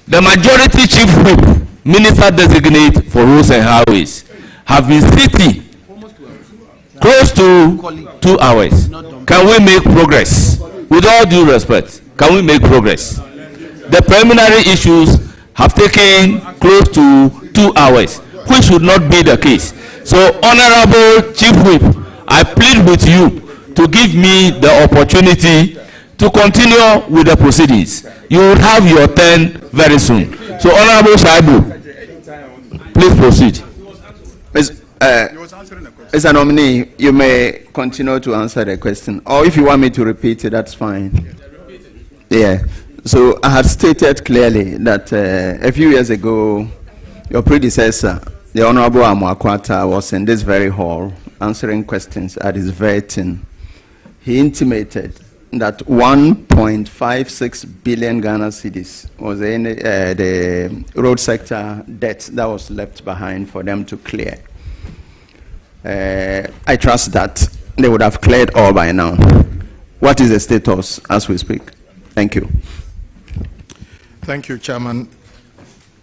the majority chief whip, minister designate for roads and highways, have been sitting close to 2 hours. Can we make progress? With all due respect, can we make progress? The preliminary issues have taken close to 2 hours, which should not be the case. So, honorable chief whip, I plead with you to give me the opportunity to continue with the proceedings. You will have your turn very soon. So, honorable Shaibu, please proceed. As a nominee, you may continue to answer the question, or if you want me to repeat it, that's fine. Yeah. So I had stated clearly that a few years ago, your predecessor, the Honorable Amwakwata, was in this very hall answering questions at his vetting. He intimated that 1.56 billion Ghana cedis was the road sector debt that was left behind for them to clear. I trust that they would have cleared all by now. What is the status as we speak? Thank you. Thank you, Chairman.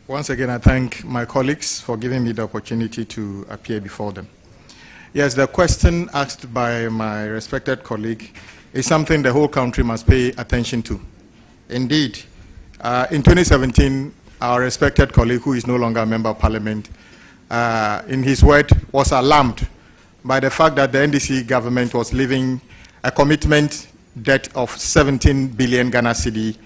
Once again, I thank my colleagues for giving me the opportunity to appear before them. Yes, the question asked by my respected colleague is something the whole country must pay attention to. Indeed, in 2017, our respected colleague, who is no longer a member of parliament, in his word, was alarmed by the fact that the NDC government was leaving a commitment debt of 17 billion Ghana cedi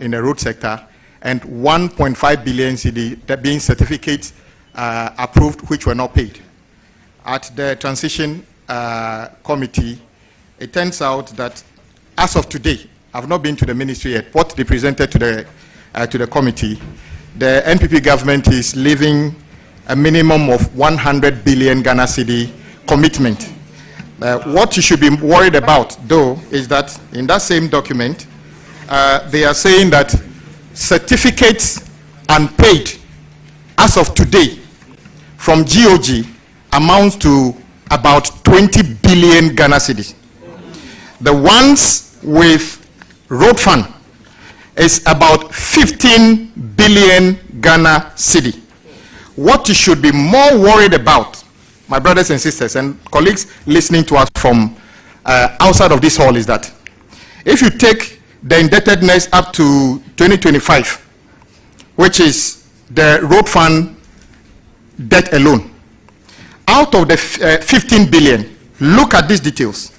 in the road sector and 1.5 billion cedi that being certificates approved which were not paid. At the transition committee, it turns out that as of today, I've not been to the ministry yet, what they presented to the committee, the NPP government is leaving a minimum of 100 billion Ghana cedi commitment. What you should be worried about, though, is that in that same document, they are saying that certificates unpaid as of today from GOG amounts to about 20 billion Ghana cedis. The ones with road fund is about 15 billion Ghana cedi. What you should be more worried about, my brothers and sisters and colleagues listening to us from outside of this hall, is that if you take the indebtedness up to 2025, which is the road fund debt alone, out of the 15 billion, look at these details.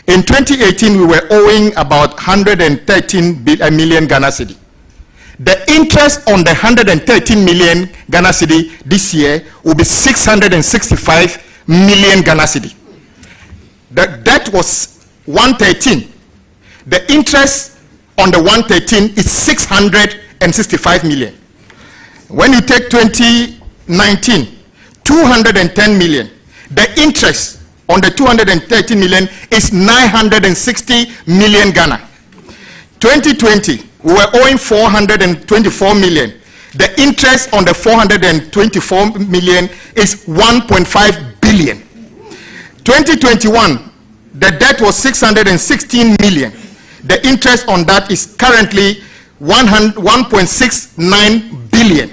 In 2018, we were owing about 113 million Ghana cedi. The interest on the 113 million Ghana cedi this year will be 665 million Ghana cedi. The debt was 113. The interest on the 113 is 665 million. When you take 2019, 210 million. The interest on the 230 million is 960 million Ghana. 2020, we were owing 424 million. The interest on the 424 million is 1.5 billion. 2021, the debt was 616 million. The interest on that is currently 1.69 billion.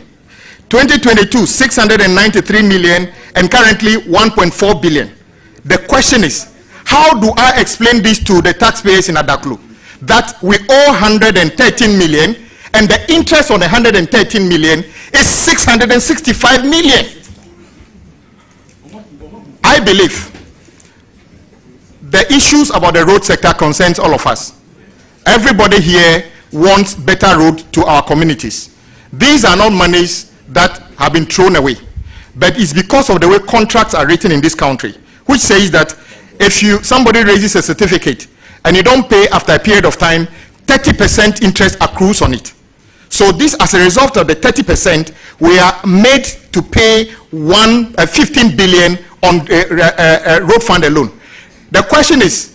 2022, 693 million, and currently 1.4 billion. The question is, how do I explain this to the taxpayers in Adaklu? That we owe 113 million, and the interest on the 113 million is 665 million. I believe the issues about the road sector concerns all of us. Everybody here wants better road to our communities. These are not monies that have been thrown away, but it's because of the way contracts are written in this country, which says that if somebody raises a certificate and you don't pay after a period of time, 30% interest accrues on it. So this, as a result of the 30%, we are made to pay 15 billion on road fund alone. The question is,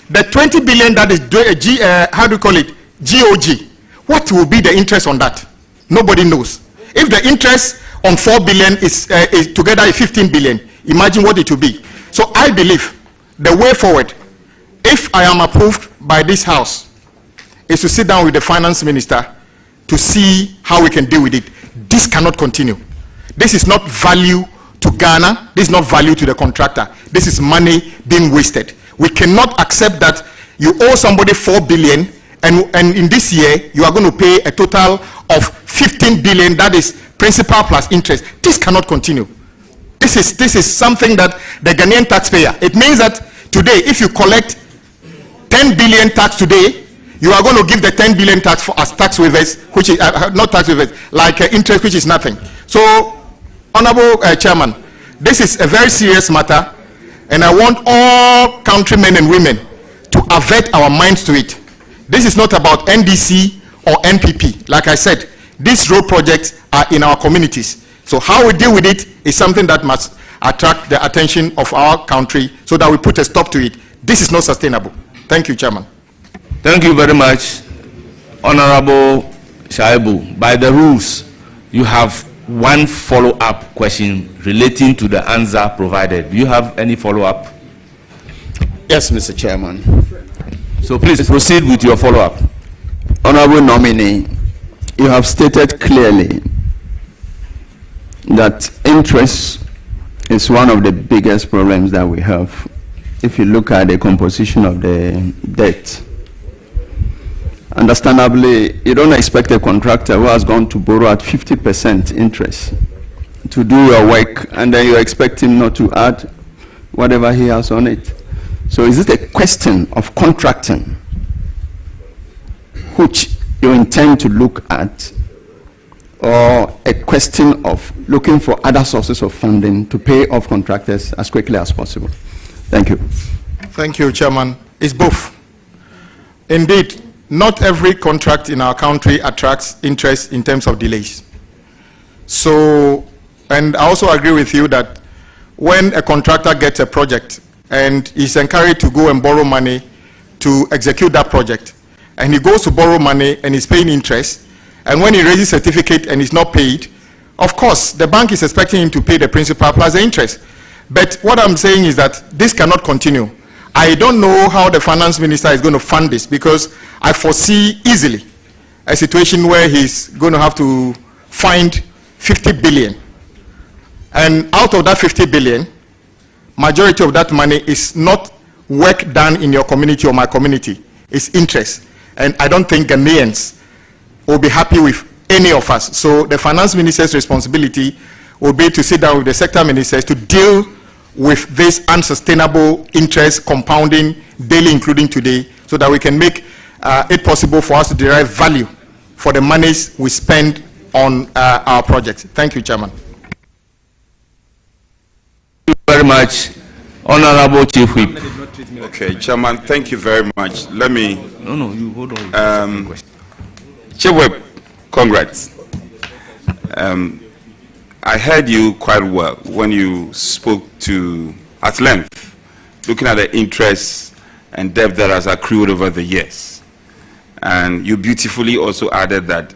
the 20 billion that is GOG, what will be the interest on that? Nobody knows. If the interest on 4 billion is together 15 billion, imagine what it will be. So I believe the way forward, if I am approved by this house, is to sit down with the finance minister to see how we can deal with it. This cannot continue. This is not value to Ghana. This is not value to the contractor. This is money being wasted. We cannot accept that you owe somebody 4 billion and in this year you are going to pay a total of 15 billion, that is principal plus interest. This cannot continue. This is something that the Ghanaian taxpayer, it means that today if you collect 10 billion tax today, you are going to give the 10 billion tax as tax waivers, which is not tax waivers, like interest, which is nothing. So, Honorable Chairman, this is a very serious matter, and I want all countrymen and women to avert our minds to it. This is not about NDC or NPP. Like I said, these road projects are in our communities. So how we deal with it is something that must attract the attention of our country so that we put a stop to it. This is not sustainable. Thank you, Chairman. Thank you very much, Honorable Shaibu. By the rules, you have one follow-up question relating to the answer provided. Do you have any follow-up? Yes, Mr. Chairman. So please proceed with your follow-up. Honorable Nominee, you have stated clearly that interest is one of the biggest problems that we have. If you look at the composition of the debt, understandably, you don't expect a contractor who has gone to borrow at 50% interest to do your work, and then you expect him not to add whatever he has on it. So is it a question of contracting which you intend to look at, or a question of looking for other sources of funding to pay off contractors as quickly as possible? Thank you. Thank you, Chairman. It's both. Indeed, not every contract in our country attracts interest in terms of delays. So, and I also agree with you that when a contractor gets a project and is encouraged to go and borrow money to execute that project, and he goes to borrow money and is paying interest, and when he raises certificate and is not paid, of course, the bank is expecting him to pay the principal plus the interest. But what I'm saying is that this cannot continue. I don't know how the finance minister is going to fund this, because I foresee easily a situation where he's going to have to find 50 billion. And out of that 50 billion, majority of that money is not work done in your community or my community. It's interest. And I don't think Ghanaians will be happy with any of us. So the finance minister's responsibility will be to sit down with the sector ministers to deal with this unsustainable interest compounding daily, including today, so that we can make it possible for us to derive value for the monies we spend on our projects. Thank you, Chairman. Thank you very much, Honorable Chief Whip. Okay, Chairman, thank you very much. Let me... No, you hold on. Chief Whip, congrats. I heard you quite well when you spoke to, at length, looking at the interest and debt that has accrued over the years. And you beautifully also added that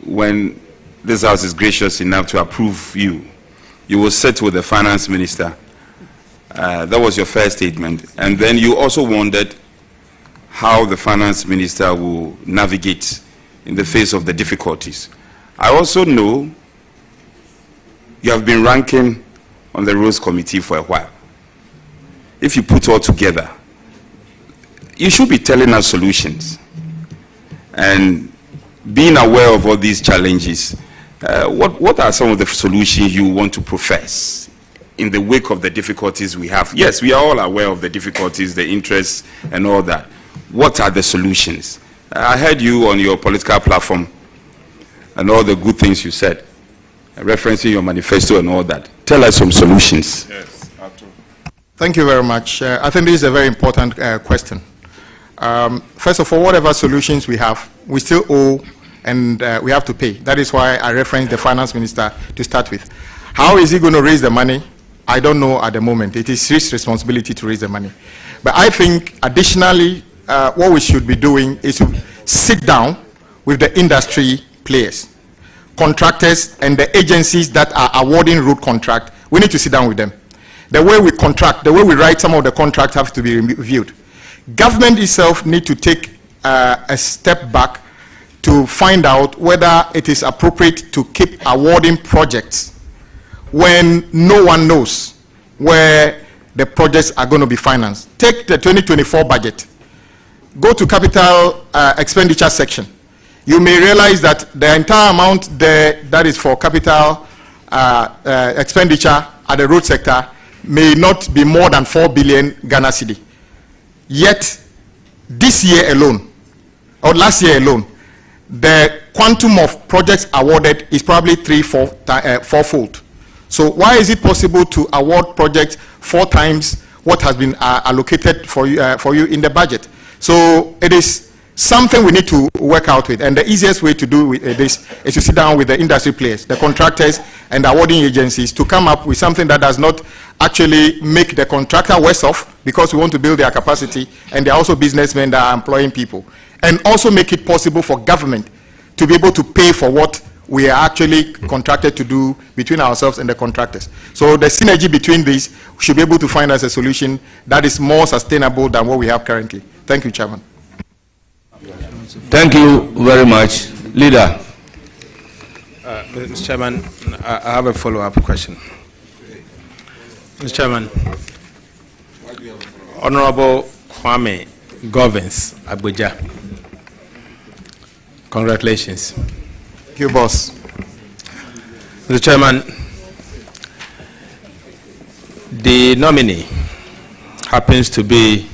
when this House is gracious enough to approve you, you will sit with the finance minister. That was your first statement. And then you also wondered how the finance minister will navigate in the face of the difficulties. I also know you have been ranking on the Rules Committee for a while. If you put all together, you should be telling us solutions. And being aware of all these challenges, what are some of the solutions you want to profess in the wake of the difficulties we have? Yes, we are all aware of the difficulties, the interests, and all that. What are the solutions? I heard you on your political platform and all the good things you said, referencing your manifesto and all that. Tell us some solutions. Yes, thank you very much. I think this is a very important question. First of all, whatever solutions we have, we still owe and we have to pay. That is why I referenced the finance minister to start with. How is he going to raise the money? I don't know at the moment. It is his responsibility to raise the money. But I think additionally, what we should be doing is to sit down with the industry players, contractors, and the agencies that are awarding road contract. We need to sit down with them. The way we contract, the way we write some of the contracts have to be reviewed. Government itself need to take a step back to find out whether it is appropriate to keep awarding projects when no one knows where the projects are going to be financed. Take the 2024 budget. Go to capital expenditure section. You may realize that the entire amount there that is for capital expenditure at the road sector may not be more than 4 billion Ghana cedi. Yet, this year alone, or last year alone, the quantum of projects awarded is probably fourfold. So why is it possible to award projects 4 times what has been allocated for you in the budget? So it is something we need to work out with, and the easiest way to do this is to sit down with the industry players, the contractors and the awarding agencies, to come up with something that does not actually make the contractor worse off, because we want to build their capacity, and they're also businessmen that are employing people, and also make it possible for government to be able to pay for what we are actually contracted to do between ourselves and the contractors. So the synergy between these should be able to find us a solution that is more sustainable than what we have currently. Thank you, Chairman. Thank you very much. Leader. Mr. Chairman, I have a follow-up question. Mr. Chairman, Honorable Kwame Govins Abuja, congratulations. Thank you, boss. Mr. Chairman, the nominee happens to be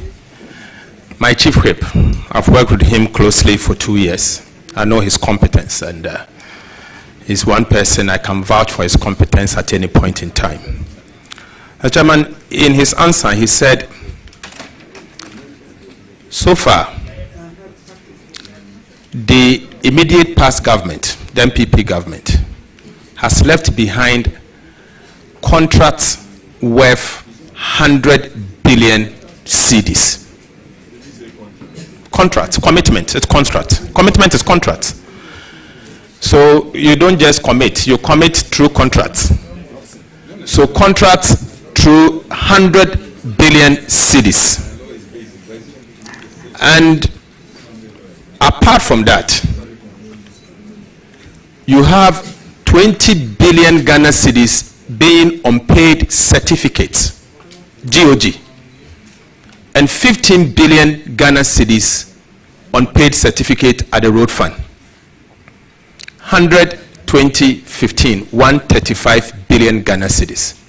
my chief whip. I've worked with him closely for 2 years. I know his competence, and he's one person I can vouch for his competence at any point in time. Chairman, in his answer, he said, so far, the immediate past government, the MPP government, has left behind contracts worth 100 billion cedis. Contract, commitment, it's contract. Commitment is contract. So you don't just commit, you commit through contracts. So contracts through 100 billion cedis. And apart from that, you have 20 billion Ghana cedis being unpaid certificates, GOG, and 15 billion Ghana cedis unpaid certificate at the road fund. 100, 20, 15, 135 billion Ghana cedis.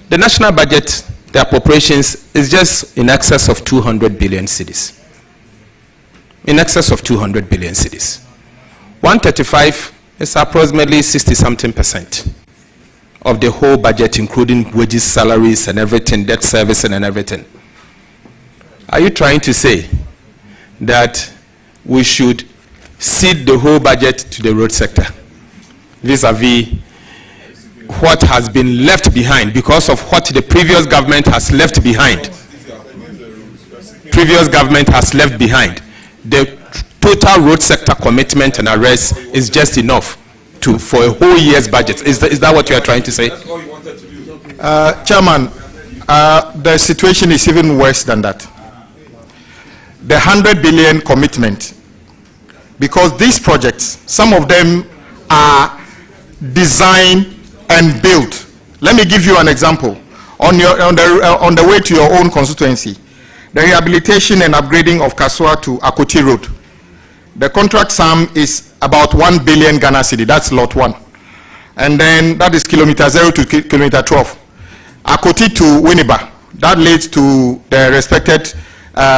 The national budget, the appropriations, is just in excess of 200 billion cedis. In excess of 200 billion cedis. 135 is approximately 60-something% of the whole budget, including wages, salaries, and everything, debt servicing and everything. Are you trying to say that we should cede the whole budget to the road sector vis-a-vis what has been left behind because of what the previous government has left behind? Previous government has left behind. The total road sector commitment and arrest is just enough for a whole year's budget. Is that what you are trying to say? Chairman, the situation is even worse than that. The 100 billion commitment, because these projects, some of them are designed and built. Let me give you an example. On the way to your own constituency, the rehabilitation and upgrading of Kasua to Akoti Road. The contract sum is about 1 billion Ghana cedi. That's lot 1. And then that is kilometer 0 to kilometer 12. Akoti to Winneba. That leads to the respected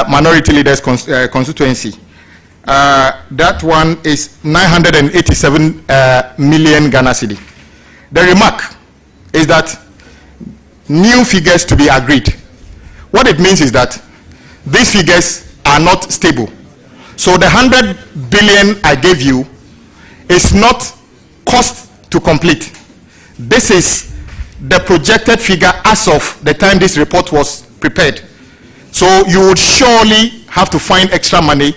minority leaders constituency. That one is 987 million Ghana cedi. The remark is that new figures to be agreed. What it means is that these figures are not stable. So the 100 billion I gave you is not cost to complete. This is the projected figure as of the time this report was prepared. So you would surely have to find extra money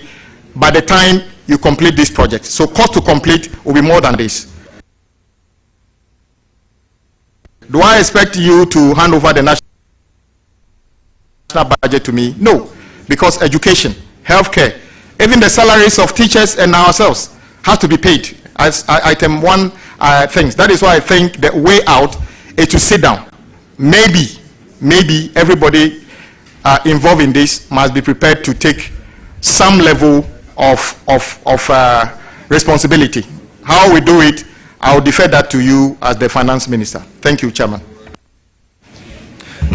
by the time you complete this project. So cost to complete will be more than this. Do I expect you to hand over the national budget to me? No, because education, healthcare, even the salaries of teachers and ourselves have to be paid as item 1 things. That is why I think the way out is to sit down. Maybe everybody involved in this must be prepared to take some level of responsibility. How we do it, I'll defer that to you as the finance minister. Thank you, Chairman.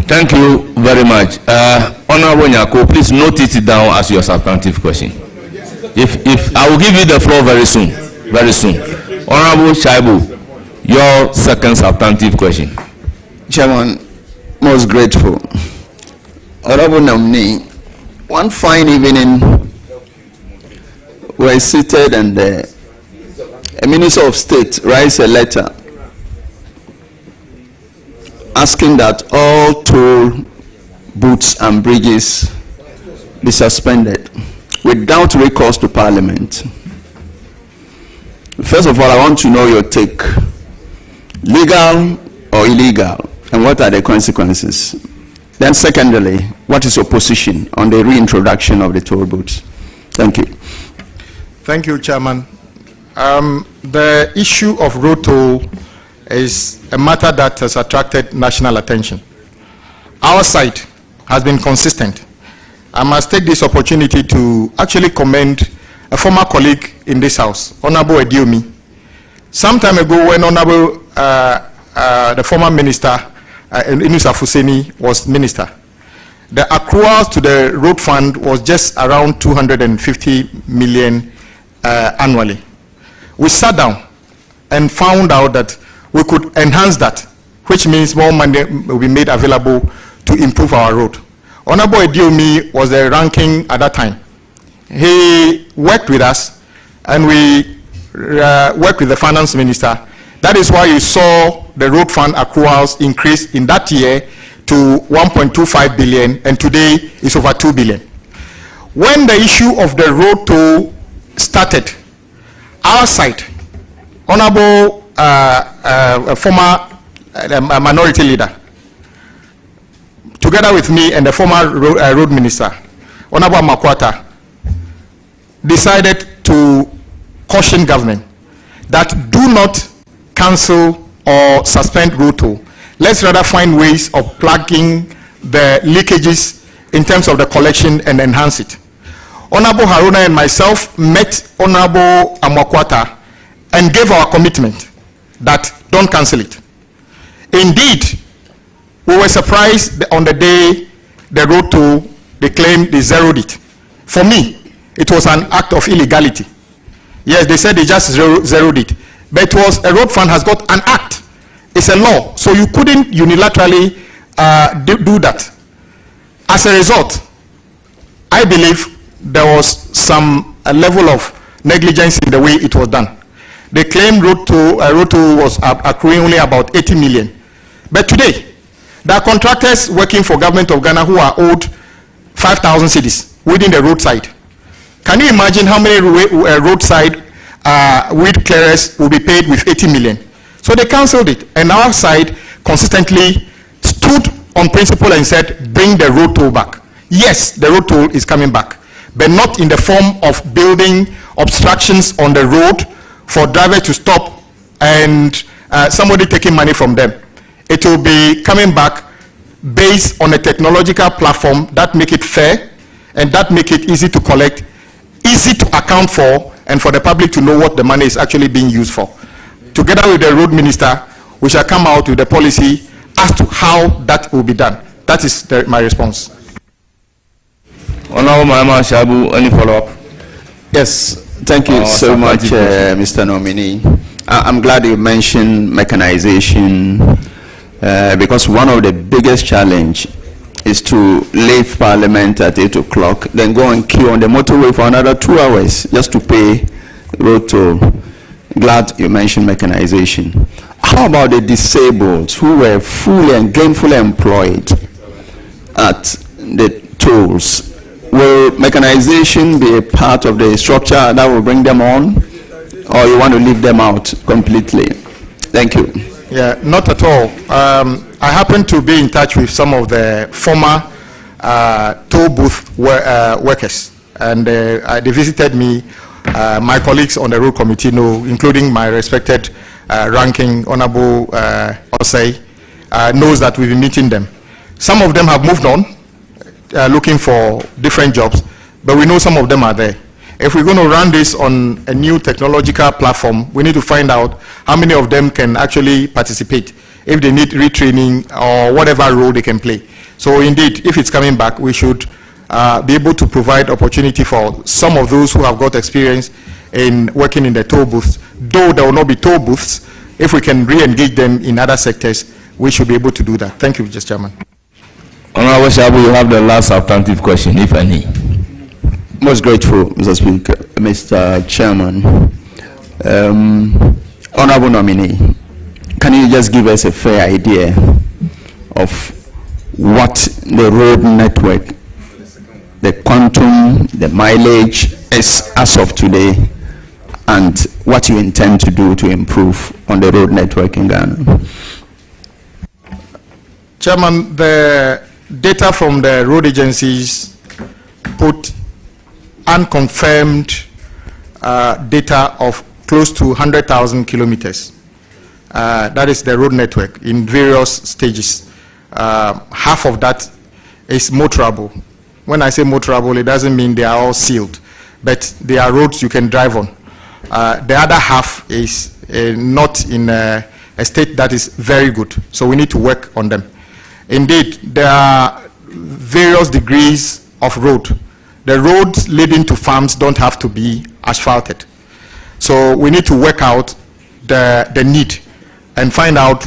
Thank you very much. Honorable Nyako, please note it down as your substantive question. If I will give you the floor very soon. Honorable Shaibu, your second substantive question. Chairman, most grateful. Honorable Nominee, one fine evening, we're seated and a Minister of State writes a letter asking that all toll booths and bridges be suspended without recourse to Parliament. First of all, I want to know your take. Legal or illegal, and what are the consequences? Then secondly, what is your position on the reintroduction of the toll booths? Thank you. Thank you, Chairman. The issue of road toll is a matter that has attracted national attention. Our side has been consistent. I must take this opportunity to actually commend a former colleague in this house, Honorable Ediomi. Some time ago, when Honorable the former minister Inusa Fuseni was minister, the accruals to the road fund was just around 250 million annually. We sat down and found out that we could enhance that, which means more money will be made available to improve our road. Honorable Ediomi was the ranking at that time. He worked with us, and we worked with the finance minister. That is why you saw the road fund accruals increase in that year to 1.25 billion, and today it's over 2 billion. When the issue of the road toll started, our side, Honorable former minority leader, together with me and the former road minister, Honorable Makwata, decided to caution government that do not cancel or suspend road toll. Let's rather find ways of plugging the leakages in terms of the collection and enhance it. Honorable Haruna and myself met Honorable Amakwata and gave our commitment that don't cancel it. Indeed, we were surprised on the day the road toll, they claimed they zeroed it. For me, it was an act of illegality. Yes, they said they just zeroed it, but it was, a road fund has got an act. It's a law, so you couldn't unilaterally do that. As a result, I believe there was some level of negligence in the way it was done. They claimed road toll was accruing only about 80 million. But today, there are contractors working for government of Ghana who are owed 5,000 cedis within the roadside. Can you imagine how many roadside weed clearers will be paid with 80 million? So they cancelled it, and our side consistently stood on principle and said, bring the road toll back. Yes, the road toll is coming back, but not in the form of building obstructions on the road for drivers to stop and somebody taking money from them. It will be coming back based on a technological platform that make it fair and that make it easy to collect, easy to account for, and for the public to know what the money is actually being used for. Together with the road minister, we shall come out with a policy as to how that will be done. That is my response. Honorable Mama Shabu, any follow-up? Yes, thank you so much, Mr. Nominee. I'm glad you mentioned mechanization, because one of the biggest challenge is to leave Parliament at 8 o'clock, then go and queue on the motorway for another 2 hours just to pay road toll. Glad you mentioned mechanization. How about the disabled who were fully and gainfully employed at the tolls? Will mechanization be a part of the structure that will bring them on, or you want to leave them out completely? Thank you. Yeah, not at all. I happen to be in touch with some of the former toll booth workers, and they visited me. My colleagues on the road committee know, including my respected ranking Honorable Osei, knows that we've been meeting them. Some of them have moved on, looking for different jobs, but we know some of them are there. If we're going to run this on a new technological platform, we need to find out how many of them can actually participate, if they need retraining or whatever role they can play. So indeed, if it's coming back, we should be able to provide opportunity for some of those who have got experience in working in the toll booths. Though there will not be toll booths, if we can re-engage them in other sectors, we should be able to do that. Thank you, Mr. Chairman. Honorable Shabu, you have the last substantive question, if any. Most grateful, Mr. Speaker. Mr. Chairman, Honorable Nominee, can you just give us a fair idea of what the road network, the quantum, the mileage is as of today, and what you intend to do to improve on the road network in Ghana? Chairman, the data from the road agencies put unconfirmed data of close to 100,000 kilometers. That is the road network in various stages. Half of that is motorable. When I say motorable, it doesn't mean they are all sealed, but they are roads you can drive on. The other half is not in a state that is very good, so we need to work on them. Indeed, there are various degrees of road. The roads leading to farms don't have to be asphalted. So we need to work out the need and find out,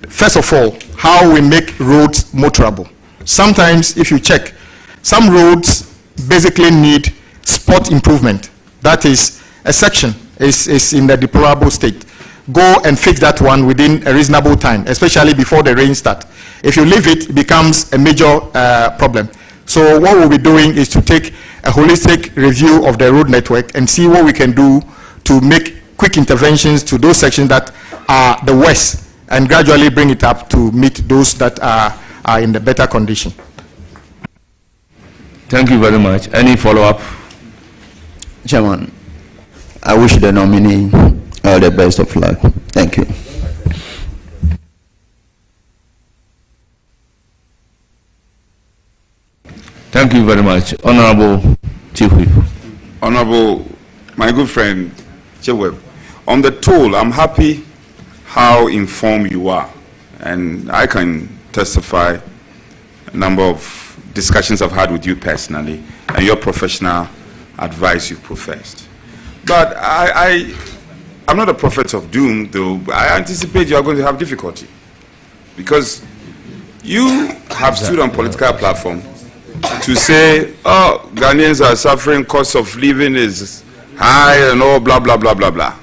first of all, how we make roads motorable. Sometimes, if you check, some roads basically need spot improvement. That is, a section is in the deplorable state. Go and fix that one within a reasonable time, especially before the rain starts. If you leave it, it becomes a major problem. So what we'll be doing is to take a holistic review of the road network and see what we can do to make quick interventions to those sections that are the worst, and gradually bring it up to meet those that are in the better condition. Thank you very much. Any follow-up? Chairman, I wish the nominee all the best of luck. Thank you. Thank you very much. Honorable Chief Whip. Honorable, my good friend, Chief Whip, on the toll, I'm happy how informed you are. And I can testify a number of discussions I've had with you personally and your professional advice you've professed. But I'm not a prophet of doom, though. I anticipate you are going to have difficulty because you have stood on political platform to say, oh, Ghanaians are suffering, cost of living is high and all, blah, blah, blah, blah, blah.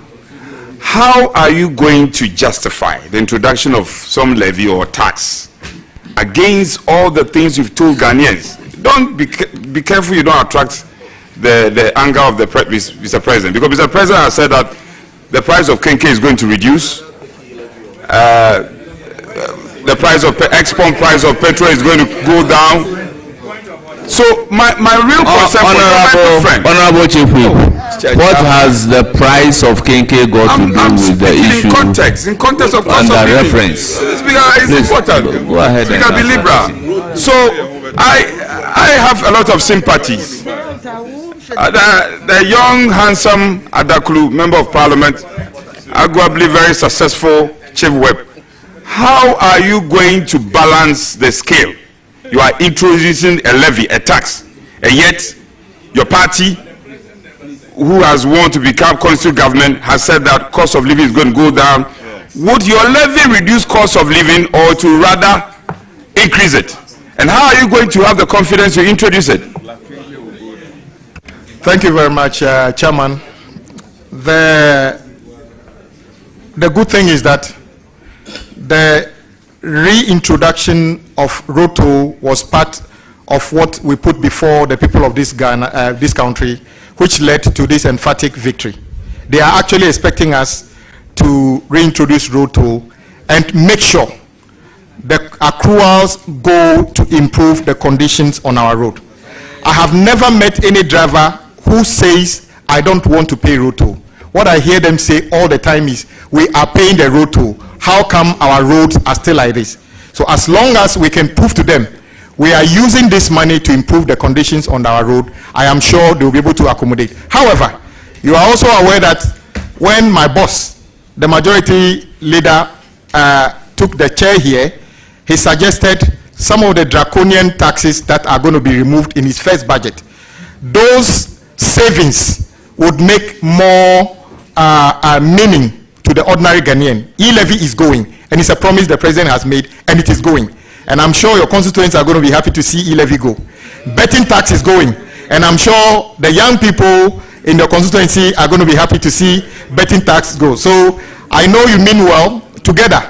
How are you going to justify the introduction of some levy or tax against all the things you've told Ghanaians? Don't be careful you don't attract the anger of the Mr. President, because Mr. President has said that the price of Kenke is going to reduce. The price of export price of petrol is going to go down. So my real concern for my friend, Honorable Chief Whip, what has the price of Kenke got to do with the issue? In context of cost of living. Reference. It's important. Go ahead. Speaker, be liberal. So I have a lot of sympathies. The young, handsome Adaklu, Member of Parliament, arguably very successful Chief Whip. How are you going to balance the scale? You are introducing a levy, a tax, and yet your party, who has won to become constitutional government, has said that cost of living is going to go down. Would your levy reduce cost of living or to rather increase it? And how are you going to have the confidence to introduce it? Thank you very much, Chairman. The good thing is that the reintroduction of road toll was part of what we put before the people of this country, which led to this emphatic victory. They are actually expecting us to reintroduce road toll and make sure the accruals go to improve the conditions on our road. I have never met any driver who says, I don't want to pay road toll. What I hear them say all the time is, we are paying the road toll. How come our roads are still like this? So as long as we can prove to them we are using this money to improve the conditions on our road, I am sure they will be able to accommodate. However, you are also aware that when my boss, the majority leader, took the chair here, he suggested some of the draconian taxes that are going to be removed in his first budget. Those savings would make more meaning to the ordinary Ghanaian. E-levy is going, and it's a promise the president has made, and it is going. And I'm sure your constituents are going to be happy to see e-levy go. Betting tax is going, and I'm sure the young people in the constituency are going to be happy to see betting tax go. So I know you mean well. Together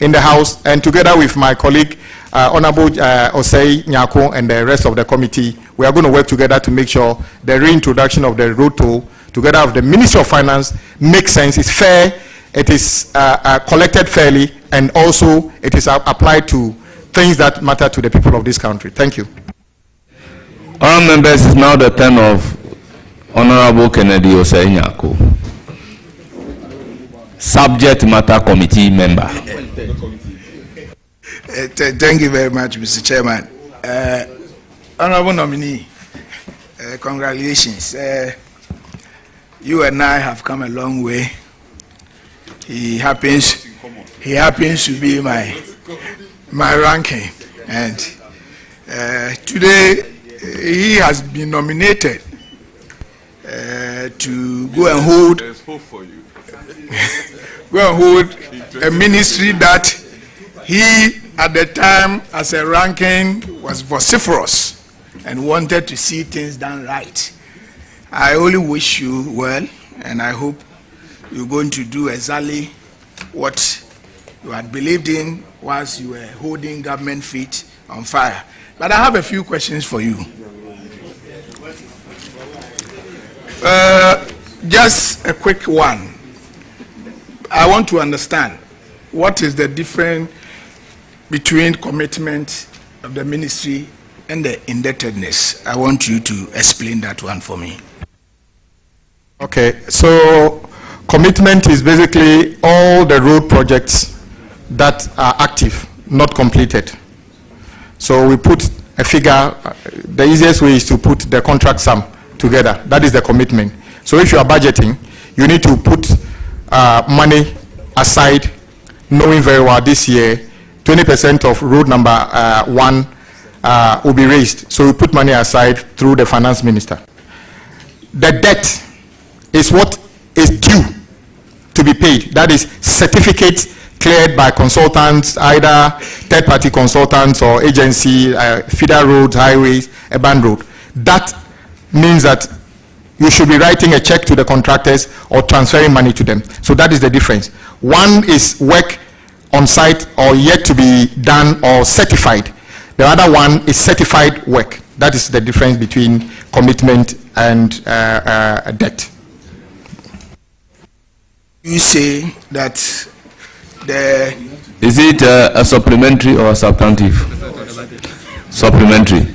in the House, and together with my colleague, Honorable Osei Nyako, and the rest of the committee, we are going to work together to make sure the reintroduction of the road toll, together with the Ministry of Finance, makes sense, it's fair, it is collected fairly, and also it is applied to things that matter to the people of this country. Thank you. Honourable members, it's now the turn of Honourable Kennedy Osei Nyako, Subject Matter Committee member. Thank you very much, Mr. Chairman. Honourable nominee, congratulations. You and I have come a long way. He happens to be my ranking, and Today, he has been nominated to go and hold. There's hope for you. Go and hold a ministry that he, at the time, as a ranking, was vociferous and wanted to see things done right. I only wish you well, and I hope you're going to do exactly what you had believed in whilst you were holding government feet on fire. But I have a few questions for you. Just a quick one. I want to understand what is the difference between commitment of the ministry and the indebtedness. I want you to explain that one for me. Okay, so commitment is basically all the road projects that are active, not completed. So we put a figure, the easiest way is to put the contract sum together. That is the commitment. So if you are budgeting, you need to put money aside, knowing very well this year, 20% of road number 1 will be raised. So we put money aside through the finance minister. The debt is what is due to be paid. That is certificates cleared by consultants, either third-party consultants or agency, feeder roads, highways, urban road. That means that you should be writing a check to the contractors or transferring money to them. So that is the difference. One is work on site or yet to be done or certified. The other one is certified work. That is the difference between commitment and debt. You say that the... Is it a supplementary or a substantive? Supplementary.